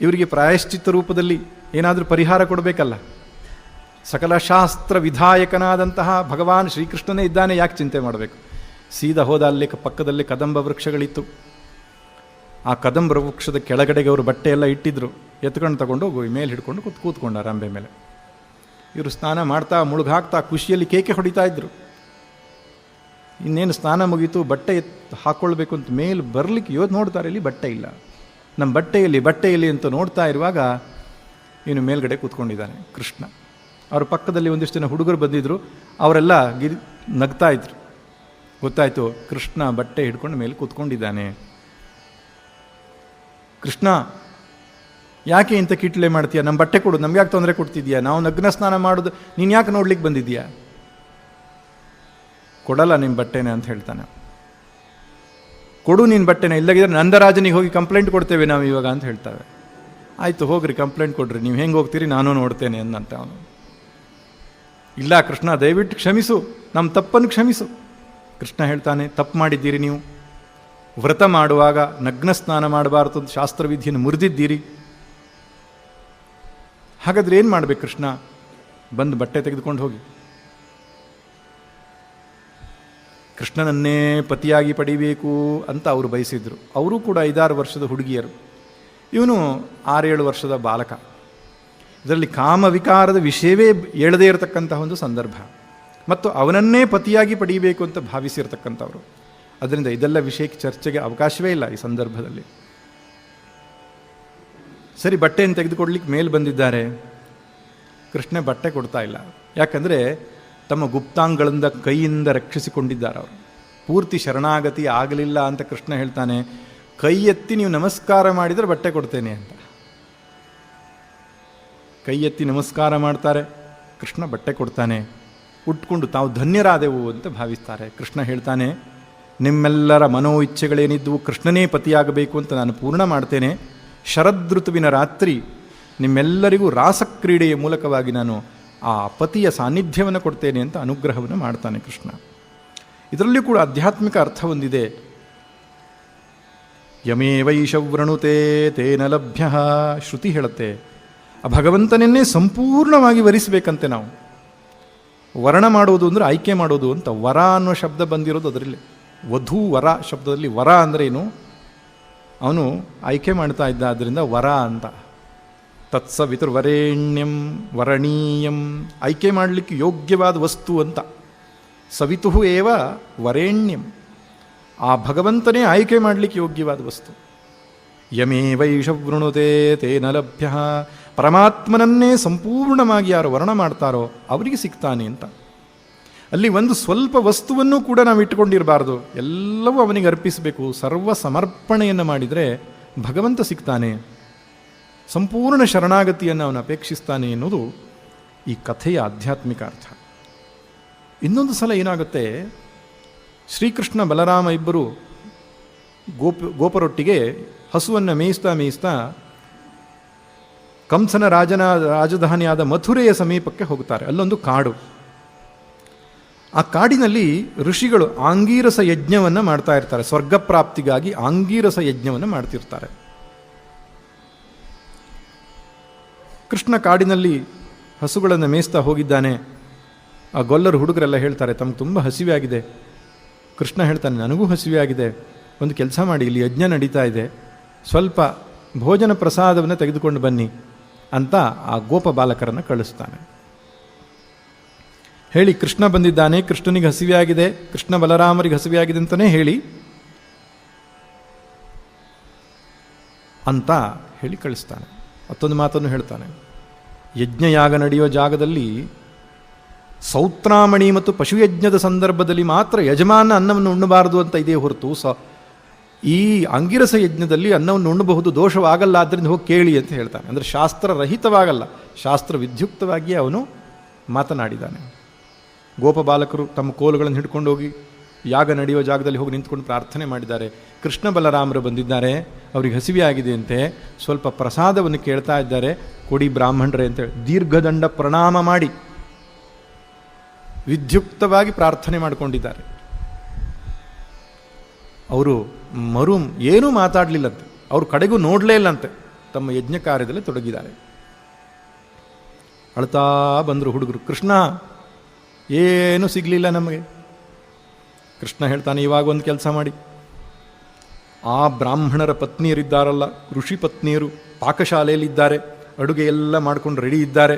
ಇವರಿಗೆ ಪ್ರಾಯಶ್ಚಿತ್ತ ರೂಪದಲ್ಲಿ ಏನಾದರೂ ಪರಿಹಾರ ಕೊಡಬೇಕಲ್ಲ. ಸಕಲ ಶಾಸ್ತ್ರ ವಿಧಾಯಕನಾದಂತಹ ಭಗವಾನ್ ಶ್ರೀಕೃಷ್ಣನೇ ಇದ್ದಾನೆ, ಯಾಕೆ ಚಿಂತೆ ಮಾಡಬೇಕು? ಸೀದಾ ಹೋದ, ಅಲ್ಲಿ ಪಕ್ಕದಲ್ಲಿ ಕದಂಬ ವೃಕ್ಷಗಳಿತ್ತು. ಆ ಕದಂಬ ವೃಕ್ಷದ ಕೆಳಗಡೆಗೆ ಅವರು ಬಟ್ಟೆ ಎಲ್ಲ ಇಟ್ಟಿದ್ರು, ಎತ್ಕೊಂಡು ತಗೊಂಡು ಹೋಗಿ ಮೇಲೆ ಹಿಡ್ಕೊಂಡು ಕೂತ್ಕೊಂಡಾರ ಅಂಬೆ ಮೇಲೆ. ಇವರು ಸ್ನಾನ ಮಾಡ್ತಾ ಮುಳುಗಾಕ್ತಾ ಖುಷಿಯಲ್ಲಿ ಕೇಕೆ ಹೊಡಿತಾ ಇದ್ರು. ಇನ್ನೇನು ಸ್ನಾನ ಮುಗೀತು, ಬಟ್ಟೆ ಹಾಕ್ಕೊಳ್ಬೇಕು ಅಂತ ಮೇಲೆ ಬರಲಿಕ್ಕೆ ನೋಡ್ತಾರೆ, ಇಲ್ಲಿ ಬಟ್ಟೆ ಇಲ್ಲ, ನಮ್ಮ ಬಟ್ಟೆಯಲ್ಲಿ ಅಂತ ನೋಡ್ತಾ ಇರುವಾಗ ಇವನು ಮೇಲ್ಗಡೆ ಕೂತ್ಕೊಂಡಿದ್ದಾನೆ ಕೃಷ್ಣ. ಅವ್ರ ಪಕ್ಕದಲ್ಲಿ ಒಂದಿಷ್ಟು ಜನ ಹುಡುಗರು ಬಂದಿದ್ರು, ಅವರೆಲ್ಲ ನಗ್ತಾ ಇದ್ರು. ಗೊತ್ತಾಯಿತು, ಕೃಷ್ಣ ಬಟ್ಟೆ ಹಿಡ್ಕೊಂಡು ಮೇಲೆ ಕೂತ್ಕೊಂಡಿದ್ದಾನೆ. ಕೃಷ್ಣ ಯಾಕೆ ಇಂಥ ಕಿಟ್ಲೆ ಮಾಡ್ತೀಯ? ನಮ್ಮ ಬಟ್ಟೆ ಕೊಡು, ನಮ್ಗೆ ಯಾಕೆ ತೊಂದರೆ ಕೊಡ್ತಿದ್ಯಾ? ನಾವು ನಗ್ನ ಸ್ನಾನ ಮಾಡೋದು ನೀನು ಯಾಕೆ ನೋಡ್ಲಿಕ್ಕೆ ಬಂದಿದ್ಯಾ? ಕೊಡಲ್ಲ ನಿಮ್ಮ ಬಟ್ಟೆನೆ ಅಂತ ಹೇಳ್ತಾನೆ. ಕೊಡು ನಿನ್ನ ಬಟ್ಟೆನ, ಇಲ್ಲಗಿದ್ರೆ ನಂದರಾಜನಿಗೆ ಹೋಗಿ ಕಂಪ್ಲೇಂಟ್ ಕೊಡ್ತೇವೆ ನಾವು ಇವಾಗ ಅಂತ ಹೇಳ್ತಾವೆ. ಆಯಿತು ಹೋಗ್ರಿ, ಕಂಪ್ಲೇಂಟ್ ಕೊಡ್ರಿ, ನೀವು ಹೆಂಗೆ ಹೋಗ್ತೀರಿ ನಾನು ನೋಡ್ತೇನೆ ಅಂದಂತೆ ಅವನು. ಇಲ್ಲ ಕೃಷ್ಣ, ದಯವಿಟ್ಟು ಕ್ಷಮಿಸು, ನಮ್ಮ ತಪ್ಪನ್ನು ಕ್ಷಮಿಸು. ಕೃಷ್ಣ ಹೇಳ್ತಾನೆ, ತಪ್ಪು ಮಾಡಿದ್ದೀರಿ, ನೀವು ವ್ರತ ಮಾಡುವಾಗ ನಗ್ನ ಸ್ನಾನ ಮಾಡಬಾರದು ಅಂತ ಶಾಸ್ತ್ರವಿಧಿಯನ್ನು ಮುರಿದಿದ್ದೀರಿ. ಹಾಗಾದ್ರೆ ಏನು ಮಾಡಬೇಕು ಕೃಷ್ಣ? ಬಂದು ಬಟ್ಟೆ ತೆಗೆದುಕೊಂಡು ಹೋಗಿ. ಕೃಷ್ಣನನ್ನೇ ಪತಿಯಾಗಿ ಪಡಿಬೇಕು ಅಂತ ಅವರು ಬಯಸಿದ್ರು. ಅವರು ಕೂಡ 5-6 ವರ್ಷದ ಹುಡುಗಿಯರು, ಇವನು 6-7 ವರ್ಷದ ಬಾಲಕ. ಇದರಲ್ಲಿ ಕಾಮವಿಕಾರದ ವಿಷಯವೇ ಹೇಳದೇ ಇರತಕ್ಕಂತಹ ಒಂದು ಸಂದರ್ಭ, ಮತ್ತು ಅವನನ್ನೇ ಪತಿಯಾಗಿ ಪಡೀಬೇಕು ಅಂತ ಭಾವಿಸಿರ್ತಕ್ಕಂಥವ್ರು. ಅದರಿಂದ ಇದೆಲ್ಲ ವಿಷಯಕ್ಕೆ ಚರ್ಚೆಗೆ ಅವಕಾಶವೇ ಇಲ್ಲ ಈ ಸಂದರ್ಭದಲ್ಲಿ. ಸರಿ, ಬಟ್ಟೆಯನ್ನು ತೆಗೆದುಕೊಡ್ಲಿಕ್ಕೆ ಮೇಲೆ ಬಂದಿದ್ದಾರೆ. ಕೃಷ್ಣ ಬಟ್ಟೆ ಕೊಡ್ತಾ ಇಲ್ಲ, ಯಾಕಂದರೆ ತಮ್ಮ ಗುಪ್ತಾಂಗಗಳಿಂದ ಕೈಯಿಂದ ರಕ್ಷಿಸಿಕೊಂಡಿದ್ದಾರೆ ಅವರು. ಪೂರ್ತಿ ಶರಣಾಗತಿ ಆಗಲಿಲ್ಲ ಅಂತ ಕೃಷ್ಣ ಹೇಳ್ತಾನೆ, ಕೈ ಎತ್ತಿ ನೀವು ನಮಸ್ಕಾರ ಮಾಡಿದರೆ ಬಟ್ಟೆ ಕೊಡ್ತೇನೆ ಅಂತ. ಕೈ ಎತ್ತಿ ನಮಸ್ಕಾರ ಮಾಡ್ತಾರೆ, ಕೃಷ್ಣ ಬಟ್ಟೆ ಕೊಡ್ತಾನೆ. ಉಟ್ಕೊಂಡು ತಾವು ಧನ್ಯರಾದೆವು ಅಂತ ಭಾವಿಸ್ತಾರೆ. ಕೃಷ್ಣ ಹೇಳ್ತಾನೆ, ನಿಮ್ಮೆಲ್ಲರ ಮನೋ ಇಚ್ಛೆಗಳೇನಿದ್ದವು ಕೃಷ್ಣನೇ ಪತಿಯಾಗಬೇಕು ಅಂತ ನಾನು ಪೂರ್ಣ ಮಾಡ್ತೇನೆ. ಶರದೃತುವಿನ ರಾತ್ರಿ ನಿಮ್ಮೆಲ್ಲರಿಗೂ ರಾಸಕ್ರೀಡೆಯ ಮೂಲಕವಾಗಿ ನಾನು ಆ ಪತಿಯ ಸಾನ್ನಿಧ್ಯವನ್ನು ಕೊಡ್ತೇನೆ ಅಂತ ಅನುಗ್ರಹವನ್ನು ಮಾಡ್ತಾನೆ ಕೃಷ್ಣ. ಇದರಲ್ಲಿಯೂ ಕೂಡ ಆಧ್ಯಾತ್ಮಿಕ ಅರ್ಥ ಹೊಂದಿದೆ. ಯಮೇವೈಷವೃಣುತೆ ತೇನ ಲಭ್ಯ, ಶ್ರುತಿ ಹೇಳುತ್ತೆ, ಆ ಭಗವಂತನನ್ನೇ ಸಂಪೂರ್ಣವಾಗಿ ವರಿಸಬೇಕಂತೆ ನಾವು. ವರ್ಣ ಮಾಡೋದು ಅಂದರೆ ಆಯ್ಕೆ ಮಾಡೋದು ಅಂತ. ವರ ಅನ್ನೋ ಶಬ್ದ ಬಂದಿರೋದು ಅದರಲ್ಲಿ. ವಧು ವರ ಶಬ್ದದಲ್ಲಿ ವರ ಅಂದರೆ ಏನು? ಅವನು ಆಯ್ಕೆ ಮಾಡ್ತಾ ಇದ್ದ, ಆದ್ದರಿಂದ ವರ ಅಂತ. ತತ್ಸವಿತುರ್ವರೇಣ್ಯಂ ವರಣೀಯಂ, ಆಯ್ಕೆ ಮಾಡಲಿಕ್ಕೆ ಯೋಗ್ಯವಾದ ವಸ್ತು ಅಂತ. ಸವಿತು ಏವ ವರೇಣ್ಯಂ, ಆ ಭಗವಂತನೇ ಆಯ್ಕೆ ಮಾಡಲಿಕ್ಕೆ ಯೋಗ್ಯವಾದ ವಸ್ತು. ಯಮೇವೈಷವೃಣುತೆ ತೇನ ಲಭ್ಯ, ಪರಮಾತ್ಮನನ್ನೇ ಸಂಪೂರ್ಣವಾಗಿ ಯಾರು ವರ್ಣ ಮಾಡ್ತಾರೋ ಅವರಿಗೆ ಸಿಗ್ತಾನೆ ಅಂತ. ಅಲ್ಲಿ ಒಂದು ಸ್ವಲ್ಪ ವಸ್ತುವನ್ನು ಕೂಡ ನಾವು ಇಟ್ಟುಕೊಂಡಿರಬಾರ್ದು, ಎಲ್ಲವೂ ಅವನಿಗೆ ಅರ್ಪಿಸಬೇಕು. ಸರ್ವ ಸಮರ್ಪಣೆಯನ್ನು ಮಾಡಿದರೆ ಭಗವಂತ ಸಿಗ್ತಾನೆ, ಸಂಪೂರ್ಣ ಶರಣಾಗತಿಯನ್ನು ಅವನು ಅಪೇಕ್ಷಿಸ್ತಾನೆ ಎನ್ನುವುದು ಈ ಕಥೆಯ ಆಧ್ಯಾತ್ಮಿಕ ಅರ್ಥ. ಇನ್ನೊಂದು ಸಲ ಏನಾಗುತ್ತೆ, ಶ್ರೀಕೃಷ್ಣ ಬಲರಾಮ ಇಬ್ಬರು ಗೋಪರೊಟ್ಟಿಗೆ ಹಸುವನ್ನು ಮೇಯಿಸ್ತಾ ಕಂಸನ ರಾಜಧಾನಿಯಾದ ಮಥುರೆಯ ಸಮೀಪಕ್ಕೆ ಹೋಗುತ್ತಾರೆ. ಅಲ್ಲೊಂದು ಕಾಡು. ಆ ಕಾಡಿನಲ್ಲಿ ಋಷಿಗಳು ಆಂಗೀರಸ ಯಜ್ಞವನ್ನು ಮಾಡ್ತಾ ಇರ್ತಾರೆ. ಸ್ವರ್ಗ ಪ್ರಾಪ್ತಿಗಾಗಿ ಆಂಗೀರಸ ಯಜ್ಞವನ್ನು ಮಾಡ್ತಿರ್ತಾರೆ. ಕೃಷ್ಣ ಕಾಡಿನಲ್ಲಿ ಹಸುಗಳನ್ನು ಮೇಯಿಸ್ತಾ ಹೋಗಿದ್ದಾನೆ. ಆ ಗೊಲ್ಲರು ಹುಡುಗರೆಲ್ಲ ಹೇಳ್ತಾರೆ, ತಮಗೆ ತುಂಬ ಹಸಿವೆ ಆಗಿದೆ. ಕೃಷ್ಣ ಹೇಳ್ತಾನೆ, ನನಗೂ ಹಸಿವೆ ಆಗಿದೆ, ಒಂದು ಕೆಲಸ ಮಾಡಿ, ಇಲ್ಲಿ ಯಜ್ಞ ನಡೀತಾ ಇದೆ, ಸ್ವಲ್ಪ ಭೋಜನ ಪ್ರಸಾದವನ್ನು ತೆಗೆದುಕೊಂಡು ಬನ್ನಿ ಅಂತ ಆ ಗೋಪ ಬಾಲಕರನ್ನು ಕಳಿಸ್ತಾನೆ. ಹೇಳಿ ಕೃಷ್ಣ ಬಂದಿದ್ದಾನೆ, ಕೃಷ್ಣನಿಗೆ ಹಸಿವೆಯಾಗಿದೆ, ಕೃಷ್ಣ ಬಲರಾಮರಿಗೆ ಹಸಿವೆಯಾಗಿದೆ ಅಂತಲೇ ಹೇಳಿ ಅಂತ ಹೇಳಿ ಕಳಿಸ್ತಾನೆ. ಮತ್ತೊಂದು ಮಾತನ್ನು ಹೇಳ್ತಾನೆ, ಯಜ್ಞಯಾಗ ನಡೆಯುವ ಜಾಗದಲ್ಲಿ ಸೌತ್ರಾಮಣಿ ಮತ್ತು ಪಶುಯಜ್ಞದ ಸಂದರ್ಭದಲ್ಲಿ ಮಾತ್ರ ಯಜಮಾನ ಅನ್ನವನ್ನು ಉಣ್ಣಬಾರದು ಅಂತ ಇದೆ ಹೊರತು ಈ ಅಂಗಿರಸ ಯಜ್ಞದಲ್ಲಿ ಅನ್ನವನ್ನು ಉಣ್ಣಬಹುದು, ದೋಷವಾಗಲ್ಲ, ಆದ್ದರಿಂದ ಹೋಗಿ ಕೇಳಿ ಅಂತ ಹೇಳ್ತಾನೆ. ಅಂದರೆ ಶಾಸ್ತ್ರರಹಿತವಾಗಲ್ಲ, ಶಾಸ್ತ್ರ ವಿದ್ಯುಕ್ತವಾಗಿ ಅವನು ಮಾತನಾಡಿದ್ದಾನೆ. ಗೋಪ ಬಾಲಕರು ತಮ್ಮ ಕೋಲುಗಳನ್ನು ಹಿಡ್ಕೊಂಡು ಹೋಗಿ ಯಾಗ ನಡೆಯುವ ಜಾಗದಲ್ಲಿ ಹೋಗಿ ನಿಂತ್ಕೊಂಡು ಪ್ರಾರ್ಥನೆ ಮಾಡಿದ್ದಾರೆ. ಕೃಷ್ಣ ಬಲರಾಮರು ಬಂದಿದ್ದಾರೆ, ಅವರಿಗೆ ಹಸಿವೆಯಾಗಿದೆ ಅಂತೆ, ಸ್ವಲ್ಪ ಪ್ರಸಾದವನ್ನು ಕೇಳ್ತಾ ಇದ್ದಾರೆ, ಕೊಡಿ ಬ್ರಾಹ್ಮಣರೇ ಅಂತೇಳಿ ದೀರ್ಘದಂಡ ಪ್ರಣಾಮ ಮಾಡಿ ವಿದ್ಯುಕ್ತವಾಗಿ ಪ್ರಾರ್ಥನೆ ಮಾಡಿಕೊಂಡಿದ್ದಾರೆ. ಅವರು ಏನೂ ಮಾತಾಡಲಿಲ್ಲಂತೆ, ಅವ್ರ ಕಡೆಗೂ ನೋಡಲೇ ಇಲ್ಲಂತೆ, ತಮ್ಮ ಯಜ್ಞ ಕಾರ್ಯದಲ್ಲಿ ತೊಡಗಿದ್ದಾರೆ. ಅಳ್ತಾ ಬಂದರು ಹುಡುಗರು, ಕೃಷ್ಣ ಏನೂ ಸಿಗಲಿಲ್ಲ ನಮಗೆ. ಕೃಷ್ಣ ಹೇಳ್ತಾನೆ, ಇವಾಗ ಒಂದು ಕೆಲಸ ಮಾಡಿ, ಆ ಬ್ರಾಹ್ಮಣರ ಪತ್ನಿಯರಿದ್ದಾರಲ್ಲ, ಋಷಿ ಪತ್ನಿಯರು ಪಾಕಶಾಲೆಯಲ್ಲಿದ್ದಾರೆ, ಅಡುಗೆ ಎಲ್ಲ ಮಾಡ್ಕೊಂಡು ರೆಡಿ ಇದ್ದಾರೆ,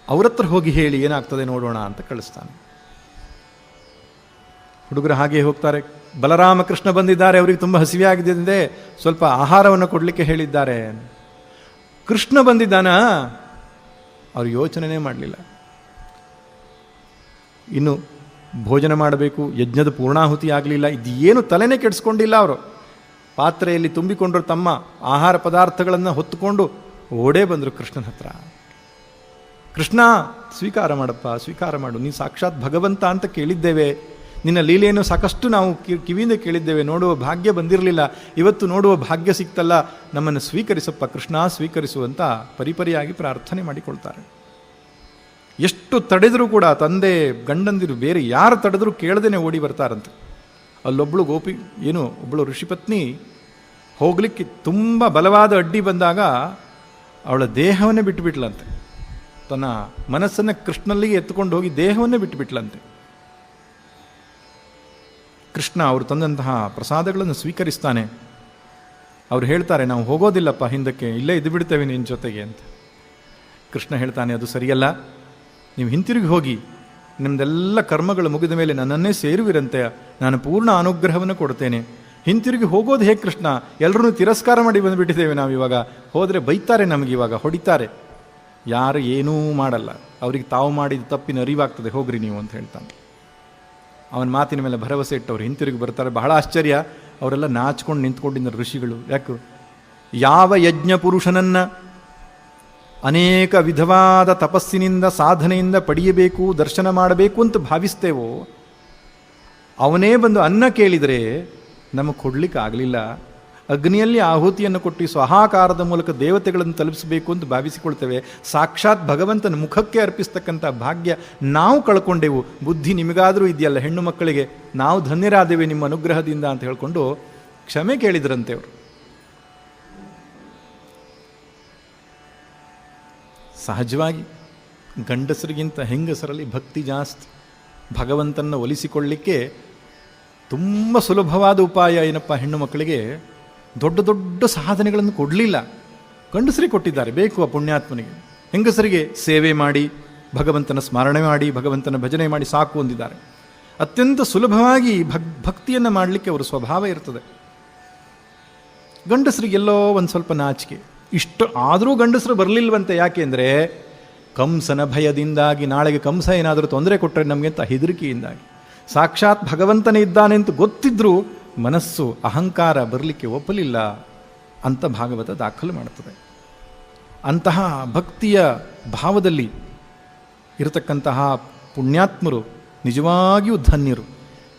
ಅವ್ರ ಹತ್ರ ಹೋಗಿ ಹೇಳಿ ಏನಾಗ್ತದೆ ನೋಡೋಣ ಅಂತ ಕಳಿಸ್ತಾನೆ. ಹುಡುಗರು ಹಾಗೆ ಹೋಗ್ತಾರೆ. ಬಲರಾಮ ಕೃಷ್ಣ ಬಂದಿದ್ದಾರೆ, ಅವರಿಗೆ ತುಂಬ ಹಸಿವೆ ಆಗಿದೆ, ಸ್ವಲ್ಪ ಆಹಾರವನ್ನು ಕೊಡಲಿಕ್ಕೆ ಹೇಳಿದ್ದಾರೆ. ಕೃಷ್ಣ ಬಂದಿದ್ದಾನ, ಅವ್ರು ಯೋಚನೆನೇ ಮಾಡಲಿಲ್ಲ. ಇನ್ನು ಭೋಜನ ಮಾಡಬೇಕು, ಯಜ್ಞದ ಪೂರ್ಣಾಹುತಿ ಆಗಲಿಲ್ಲ, ಇದೇನು ತಲೆನೇ ಕೆಡಿಸ್ಕೊಂಡಿಲ್ಲ. ಅವರು ಪಾತ್ರೆಯಲ್ಲಿ ತುಂಬಿಕೊಂಡ್ರು ತಮ್ಮ ಆಹಾರ ಪದಾರ್ಥಗಳನ್ನು ಹೊತ್ತುಕೊಂಡು ಓಡೇ ಬಂದರು ಕೃಷ್ಣನ ಹತ್ರ. ಕೃಷ್ಣ ಸ್ವೀಕಾರ ಮಾಡಪ್ಪ, ಸ್ವೀಕಾರ ಮಾಡು, ನೀನು ಸಾಕ್ಷಾತ್ ಭಗವಂತ ಅಂತ ಕೇಳಿದ್ದೇವೆ, ನಿನ್ನ ಲೀಲೆಯನ್ನು ಸಾಕಷ್ಟು ನಾವು ಕಿವಿಯಿಂದ ಕೇಳಿದ್ದೇವೆ, ನೋಡುವ ಭಾಗ್ಯ ಬಂದಿರಲಿಲ್ಲ, ಇವತ್ತು ನೋಡುವ ಭಾಗ್ಯ ಸಿಕ್ತಲ್ಲ, ನಮ್ಮನ್ನು ಸ್ವೀಕರಿಸಪ್ಪ ಕೃಷ್ಣ, ಸ್ವೀಕರಿಸುವಂತ ಪರಿಪರಿಯಾಗಿ ಪ್ರಾರ್ಥನೆ ಮಾಡಿಕೊಳ್ತಾರೆ. ಎಷ್ಟು ತಡೆದರೂ ಕೂಡ ತಂದೆ ಗಂಡಂದಿರು ಬೇರೆ ಯಾರು ತಡೆದರೂ ಕೇಳದೇನೆ ಓಡಿ ಬರ್ತಾರಂತೆ. ಅಲ್ಲೊಬ್ಬಳು ಒಬ್ಬಳು ಋಷಿಪತ್ನಿ ಹೋಗ್ಲಿಕ್ಕೆ ತುಂಬ ಬಲವಾದ ಅಡ್ಡಿ ಬಂದಾಗ ಅವಳ ದೇಹವನ್ನೇ ಬಿಟ್ಟುಬಿಟ್ಲಂತೆ, ತನ್ನ ಮನಸ್ಸನ್ನು ಕೃಷ್ಣಲ್ಲಿಗೆ ಎತ್ತುಕೊಂಡು ಹೋಗಿ ದೇಹವನ್ನೇ ಬಿಟ್ಟುಬಿಟ್ಲಂತೆ. ಕೃಷ್ಣ ಅವರು ತಂದಂತಹ ಪ್ರಸಾದಗಳನ್ನು ಸ್ವೀಕರಿಸ್ತಾನೆ. ಅವ್ರು ಹೇಳ್ತಾರೆ, ನಾವು ಹೋಗೋದಿಲ್ಲಪ್ಪ ಹಿಂದಕ್ಕೆ, ಇಲ್ಲೇ ಇದ್ದು ಬಿಡ್ತೇವೆ ನಿನ್ನ ಜೊತೆಗೆ ಅಂತ. ಕೃಷ್ಣ ಹೇಳ್ತಾನೆ, ಅದು ಸರಿಯಲ್ಲ, ನೀವು ಹಿಂತಿರುಗಿ ಹೋಗಿ, ನಿಮ್ಮದೆಲ್ಲ ಕರ್ಮಗಳು ಮುಗಿದ ಮೇಲೆ ನನ್ನನ್ನೇ ಸೇರುವಿರಂತೆ, ನಾನು ಪೂರ್ಣ ಅನುಗ್ರಹವನ್ನು ಕೊಡ್ತೇನೆ. ಹಿಂತಿರುಗಿ ಹೋಗೋದು ಹೇಗೆ ಕೃಷ್ಣ, ಎಲ್ಲರೂ ತಿರಸ್ಕಾರ ಮಾಡಿ ಬಂದುಬಿಟ್ಟಿದ್ದೇವೆ ನಾವು, ಇವಾಗ ಹೋದರೆ ಬೈತಾರೆ, ನಮಗೆ ಇವಾಗ ಹೊಡಿತಾರೆ, ಯಾರು ಏನೂ ಮಾಡಲ್ಲ, ಅವ್ರಿಗೆ ತಾವು ಮಾಡಿದ ತಪ್ಪಿನ ಅರಿವಾಗ್ತದೆ, ಹೋಗ್ರಿ ನೀವು ಅಂತ ಹೇಳ್ತಾನೆ. ಅವನ ಮಾತಿನ ಮೇಲೆ ಭರವಸೆ ಇಟ್ಟವ್ರು ಹಿಂತಿರುಗಿ ಬರ್ತಾರೆ. ಬಹಳ ಆಶ್ಚರ್ಯ, ಅವರೆಲ್ಲ ನಾಚ್ಕೊಂಡು ನಿಂತ್ಕೊಂಡಿದ್ದ ಋಷಿಗಳು. ಯಾಕೆ, ಯಾವ ಯಜ್ಞ ಪುರುಷನನ್ನು ಅನೇಕ ವಿಧವಾದ ತಪಸ್ಸಿನಿಂದ ಸಾಧನೆಯಿಂದ ಪಡೆಯಬೇಕು, ದರ್ಶನ ಮಾಡಬೇಕು ಅಂತ ಭಾವಿಸ್ತೇವೋ, ಅವನೇ ಬಂದು ಅನ್ನ ಕೇಳಿದರೆ ನಮಗೆ ಕೊಡ್ಲಿಕ್ಕೆ ಆಗಲಿಲ್ಲ, ಅಗ್ನಿಯಲ್ಲಿ ಆಹುತಿಯನ್ನು ಕೊಟ್ಟು ಸ್ವಹಾಕಾರದ ಮೂಲಕ ದೇವತೆಗಳನ್ನು ತಲುಪಿಸಬೇಕು ಅಂತ ಭಾವಿಸಿಕೊಳ್ತೇವೆ, ಸಾಕ್ಷಾತ್ ಭಗವಂತನ ಮುಖಕ್ಕೆ ಅರ್ಪಿಸ್ತಕ್ಕಂಥ ಭಾಗ್ಯ ನಾವು ಕಳ್ಕೊಂಡೆವು, ಬುದ್ಧಿ ನಿಮಗಾದರೂ ಇದೆಯಲ್ಲ ಹೆಣ್ಣು ಮಕ್ಕಳಿಗೆ, ನಾವು ಧನ್ಯರಾದೇವೆ ನಿಮ್ಮ ಅನುಗ್ರಹದಿಂದ ಅಂತ ಹೇಳಿಕೊಂಡು ಕ್ಷಮೆ ಕೇಳಿದ್ರಂತೆ ಅವರು. ಸಹಜವಾಗಿ ಗಂಡಸರಿಗಿಂತ ಹೆಂಗಸರಲ್ಲಿ ಭಕ್ತಿ ಜಾಸ್ತಿ. ಭಗವಂತನ ಒಲಿಸಿಕೊಳ್ಳಲಿಕ್ಕೆ ತುಂಬ ಸುಲಭವಾದ ಉಪಾಯ ಏನಪ್ಪ, ಹೆಣ್ಣು ಮಕ್ಕಳಿಗೆ ದೊಡ್ಡ ದೊಡ್ಡ ಸಾಧನೆಗಳನ್ನು ಕೊಡಲಿಲ್ಲ, ಗಂಡಸರಿಗೆ ಕೊಟ್ಟಿದ್ದಾರೆ. ಬೇಕು ಆ ಪುಣ್ಯಾತ್ಮನಿಗೆ. ಹೆಂಗಸರಿಗೆ ಸೇವೆ ಮಾಡಿ, ಭಗವಂತನ ಸ್ಮರಣೆ ಮಾಡಿ, ಭಗವಂತನ ಭಜನೆ ಮಾಡಿ ಸಾಕು ಅಂದಿದ್ದಾರೆ. ಅತ್ಯಂತ ಸುಲಭವಾಗಿ ಭಕ್ತಿಯನ್ನು ಮಾಡಲಿಕ್ಕೆ ಅವರ ಸ್ವಭಾವ ಇರ್ತದೆ. ಗಂಡಸರಿಗೆಲ್ಲೋ ಒಂದು ಸ್ವಲ್ಪ ನಾಚಿಕೆ. ಇಷ್ಟು ಆದರೂ ಗಂಡಸರು ಬರಲಿಲ್ವಂತೆ. ಯಾಕೆಂದರೆ ಕಂಸನ ಭಯದಿಂದಾಗಿ, ನಾಳೆಗೆ ಕಂಸ ಏನಾದರೂ ತೊಂದರೆ ಕೊಟ್ಟರೆ ನಮಗೆ ಅಂತ ಹೆದರಿಕೆಯಿಂದಾಗಿ. ಸಾಕ್ಷಾತ್ ಭಗವಂತನೇ ಇದ್ದಾನೆ ಅಂತ ಗೊತ್ತಿದ್ರೂ ಮನಸ್ಸು ಅಹಂಕಾರ ಬರಲಿಕ್ಕೆ ಒಪ್ಪಲಿಲ್ಲ ಅಂತ ಭಾಗವತ ದಾಖಲು ಮಾಡುತ್ತದೆ. ಅಂತಹ ಭಕ್ತಿಯ ಭಾವದಲ್ಲಿ ಇರತಕ್ಕಂತಹ ಪುಣ್ಯಾತ್ಮರು ನಿಜವಾಗಿಯೂ ಧನ್ಯರು.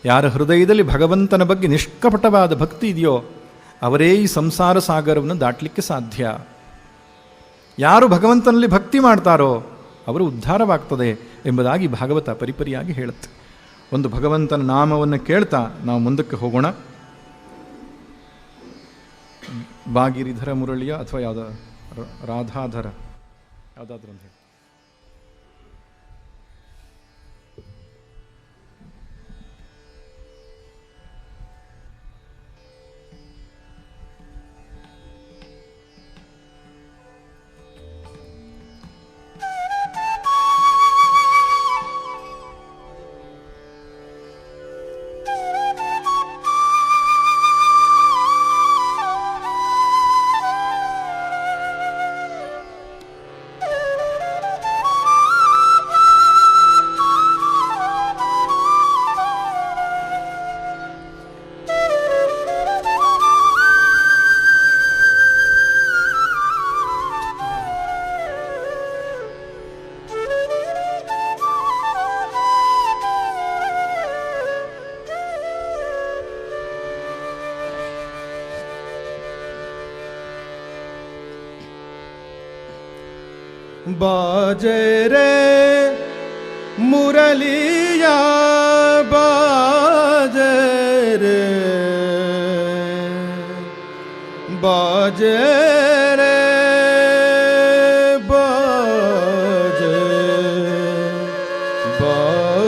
ಯಾರ ಹೃದಯದಲ್ಲಿ ಭಗವಂತನ ಬಗ್ಗೆ ನಿಷ್ಕಪಟವಾದ ಭಕ್ತಿ ಇದೆಯೋ ಅವರೇ ಈ ಸಂಸಾರ ಸಾಗರವನ್ನು ದಾಟಲಿಕ್ಕೆ ಸಾಧ್ಯ. ಯಾರು ಭಗವಂತನಲ್ಲಿ ಭಕ್ತಿ ಮಾಡ್ತಾರೋ ಅವರು ಉದ್ಧಾರವಾಗ್ತದೆ ಎಂಬುದಾಗಿ ಭಾಗವತ ಪರಿಪರಿಯಾಗಿ ಹೇಳುತ್ತೆ. ಒಂದು ಭಗವಂತನ ನಾಮವನ್ನು ಕೇಳ್ತಾ ನಾವು ಮುಂದಕ್ಕೆ ಹೋಗೋಣ. ಭಾಗಿರಿಧರ ಮುರಳಿಯ ಅಥವಾ ಯಾವುದ ರಾಧಾಧರ ಯಾವುದಾದ್ರೂ ಅಂತ ಹೇಳಿ. बाजे रे मुरलिया बाजे रे बाजे रे बाजे बाजे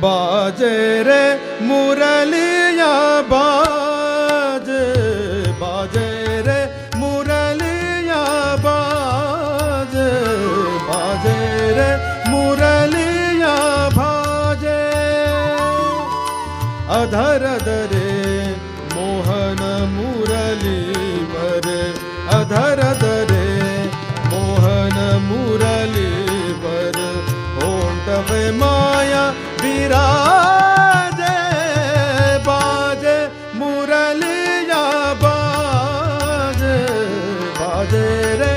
बाजे रे मुरलिया बाजे बाजे रे मुरलिया बाजे बाजे रे मुरलिया भाजे अधर दरे मोहन मुरली वर अधर दरे मोहन मुरली वर होंठवे माया विराजे बाजे मुरलिया बाजे बाजे रे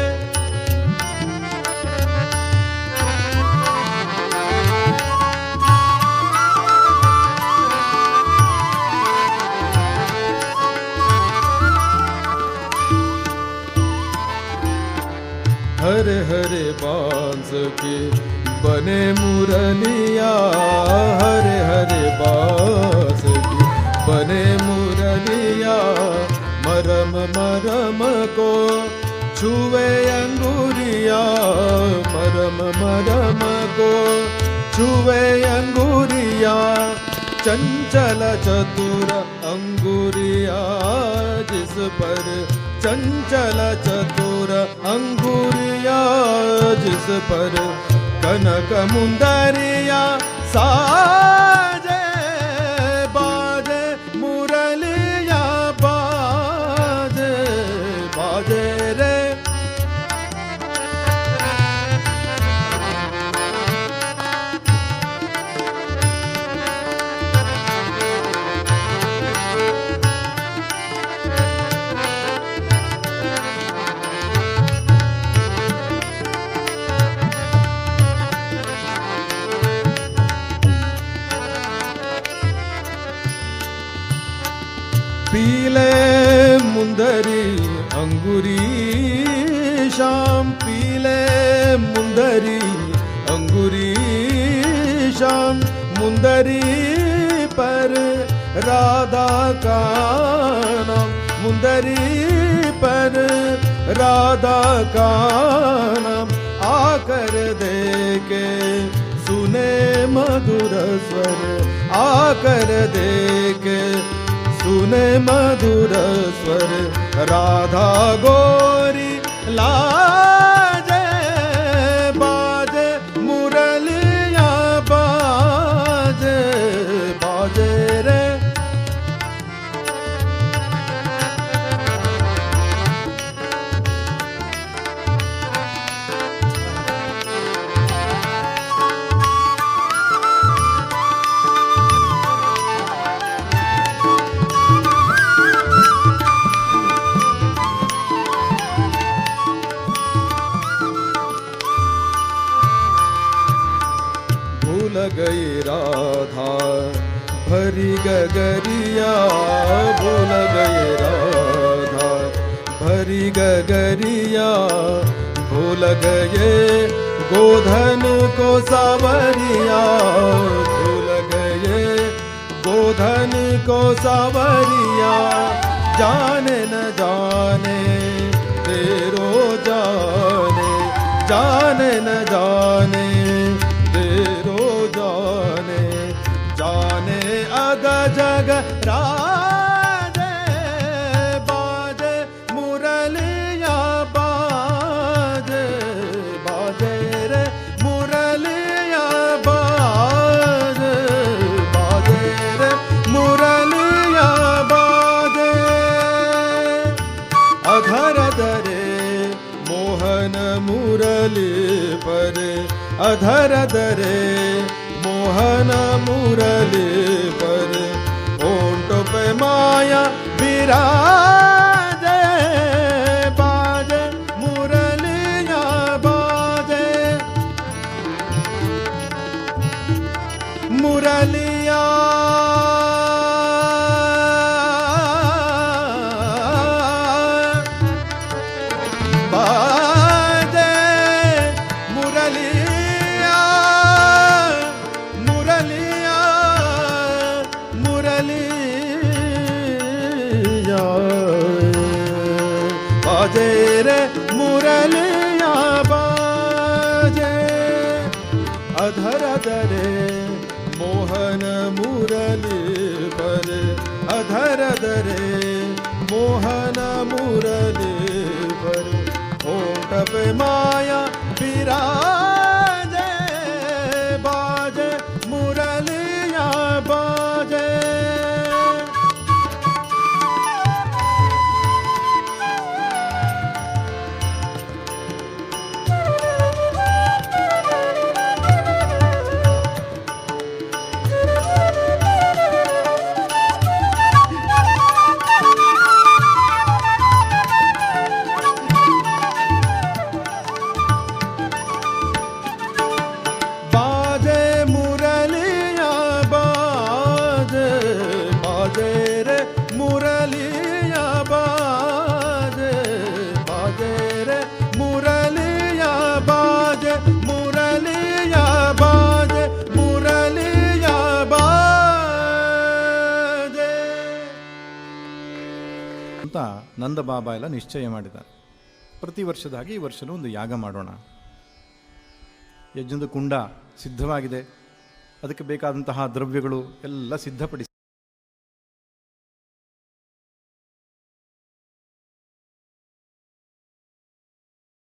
हरे हरे बांस के बने मुरलिया हरे हरे बांस की बने मुरलिया मरम मरम को छुए अंगूरिया मरम मरम को छुए अंगूरिया चंचल चतुर अंगूरिया जिस पर चंचल चतुर अंगूरिया जिस पर कनक मुंदरिया साजे बाजे मुरलिया बाजे बाजे रे पीले मुंदरी अंगूरी शाम पीले मुंदरी अंगूरी शाम मुंदरी पर राधा का नाम मुंदरी पर राधा का नाम आकर देके सुने मधुर स्वर आकर देके सुने मधुर स्वर राधा गोरी लाजे बाजे मुरलिया बाजे बाजे रे भूल गई राधा भरी गगरिया भूल गई राधा भरी गगरिया भूल गए गोधन को सावरिया भूल गए गोधन को सावरिया जाने न जाने तेरो जाने जाने न जाने तेरो जाने जाने अग जग राजे बाजे मुरलिया बाजे बाजे रे मुरलिया बाजे बाजे रे मुरलिया बाजे अधर दरे मोहन मुरली पर अधर दरे मोहन मुरली पर होंठ पे माया विराजे बाजे मुरलिया बाजे मुरलिया दरे मोहन मुरली पर अधर दरे मोहन मुरली पर होंठ पे माया विराजे बाजे मुरलिया बाजे ಅಂತ ನಂದ ಬಾಬಾ ಎಲ್ಲ ನಿಶ್ಚಯ ಮಾಡಿದ್ದಾರೆ. ಪ್ರತಿ ವರ್ಷದ ಹಾಗೆ ಈ ವರ್ಷನೂ ಒಂದು ಯಾಗ ಮಾಡೋಣ. ಯಜ್ಞದ ಕುಂಡ ಸಿದ್ಧವಾಗಿದೆ, ಅದಕ್ಕೆ ಬೇಕಾದಂತಹ ದ್ರವ್ಯಗಳು ಎಲ್ಲ ಸಿದ್ಧಪಡಿಸಿ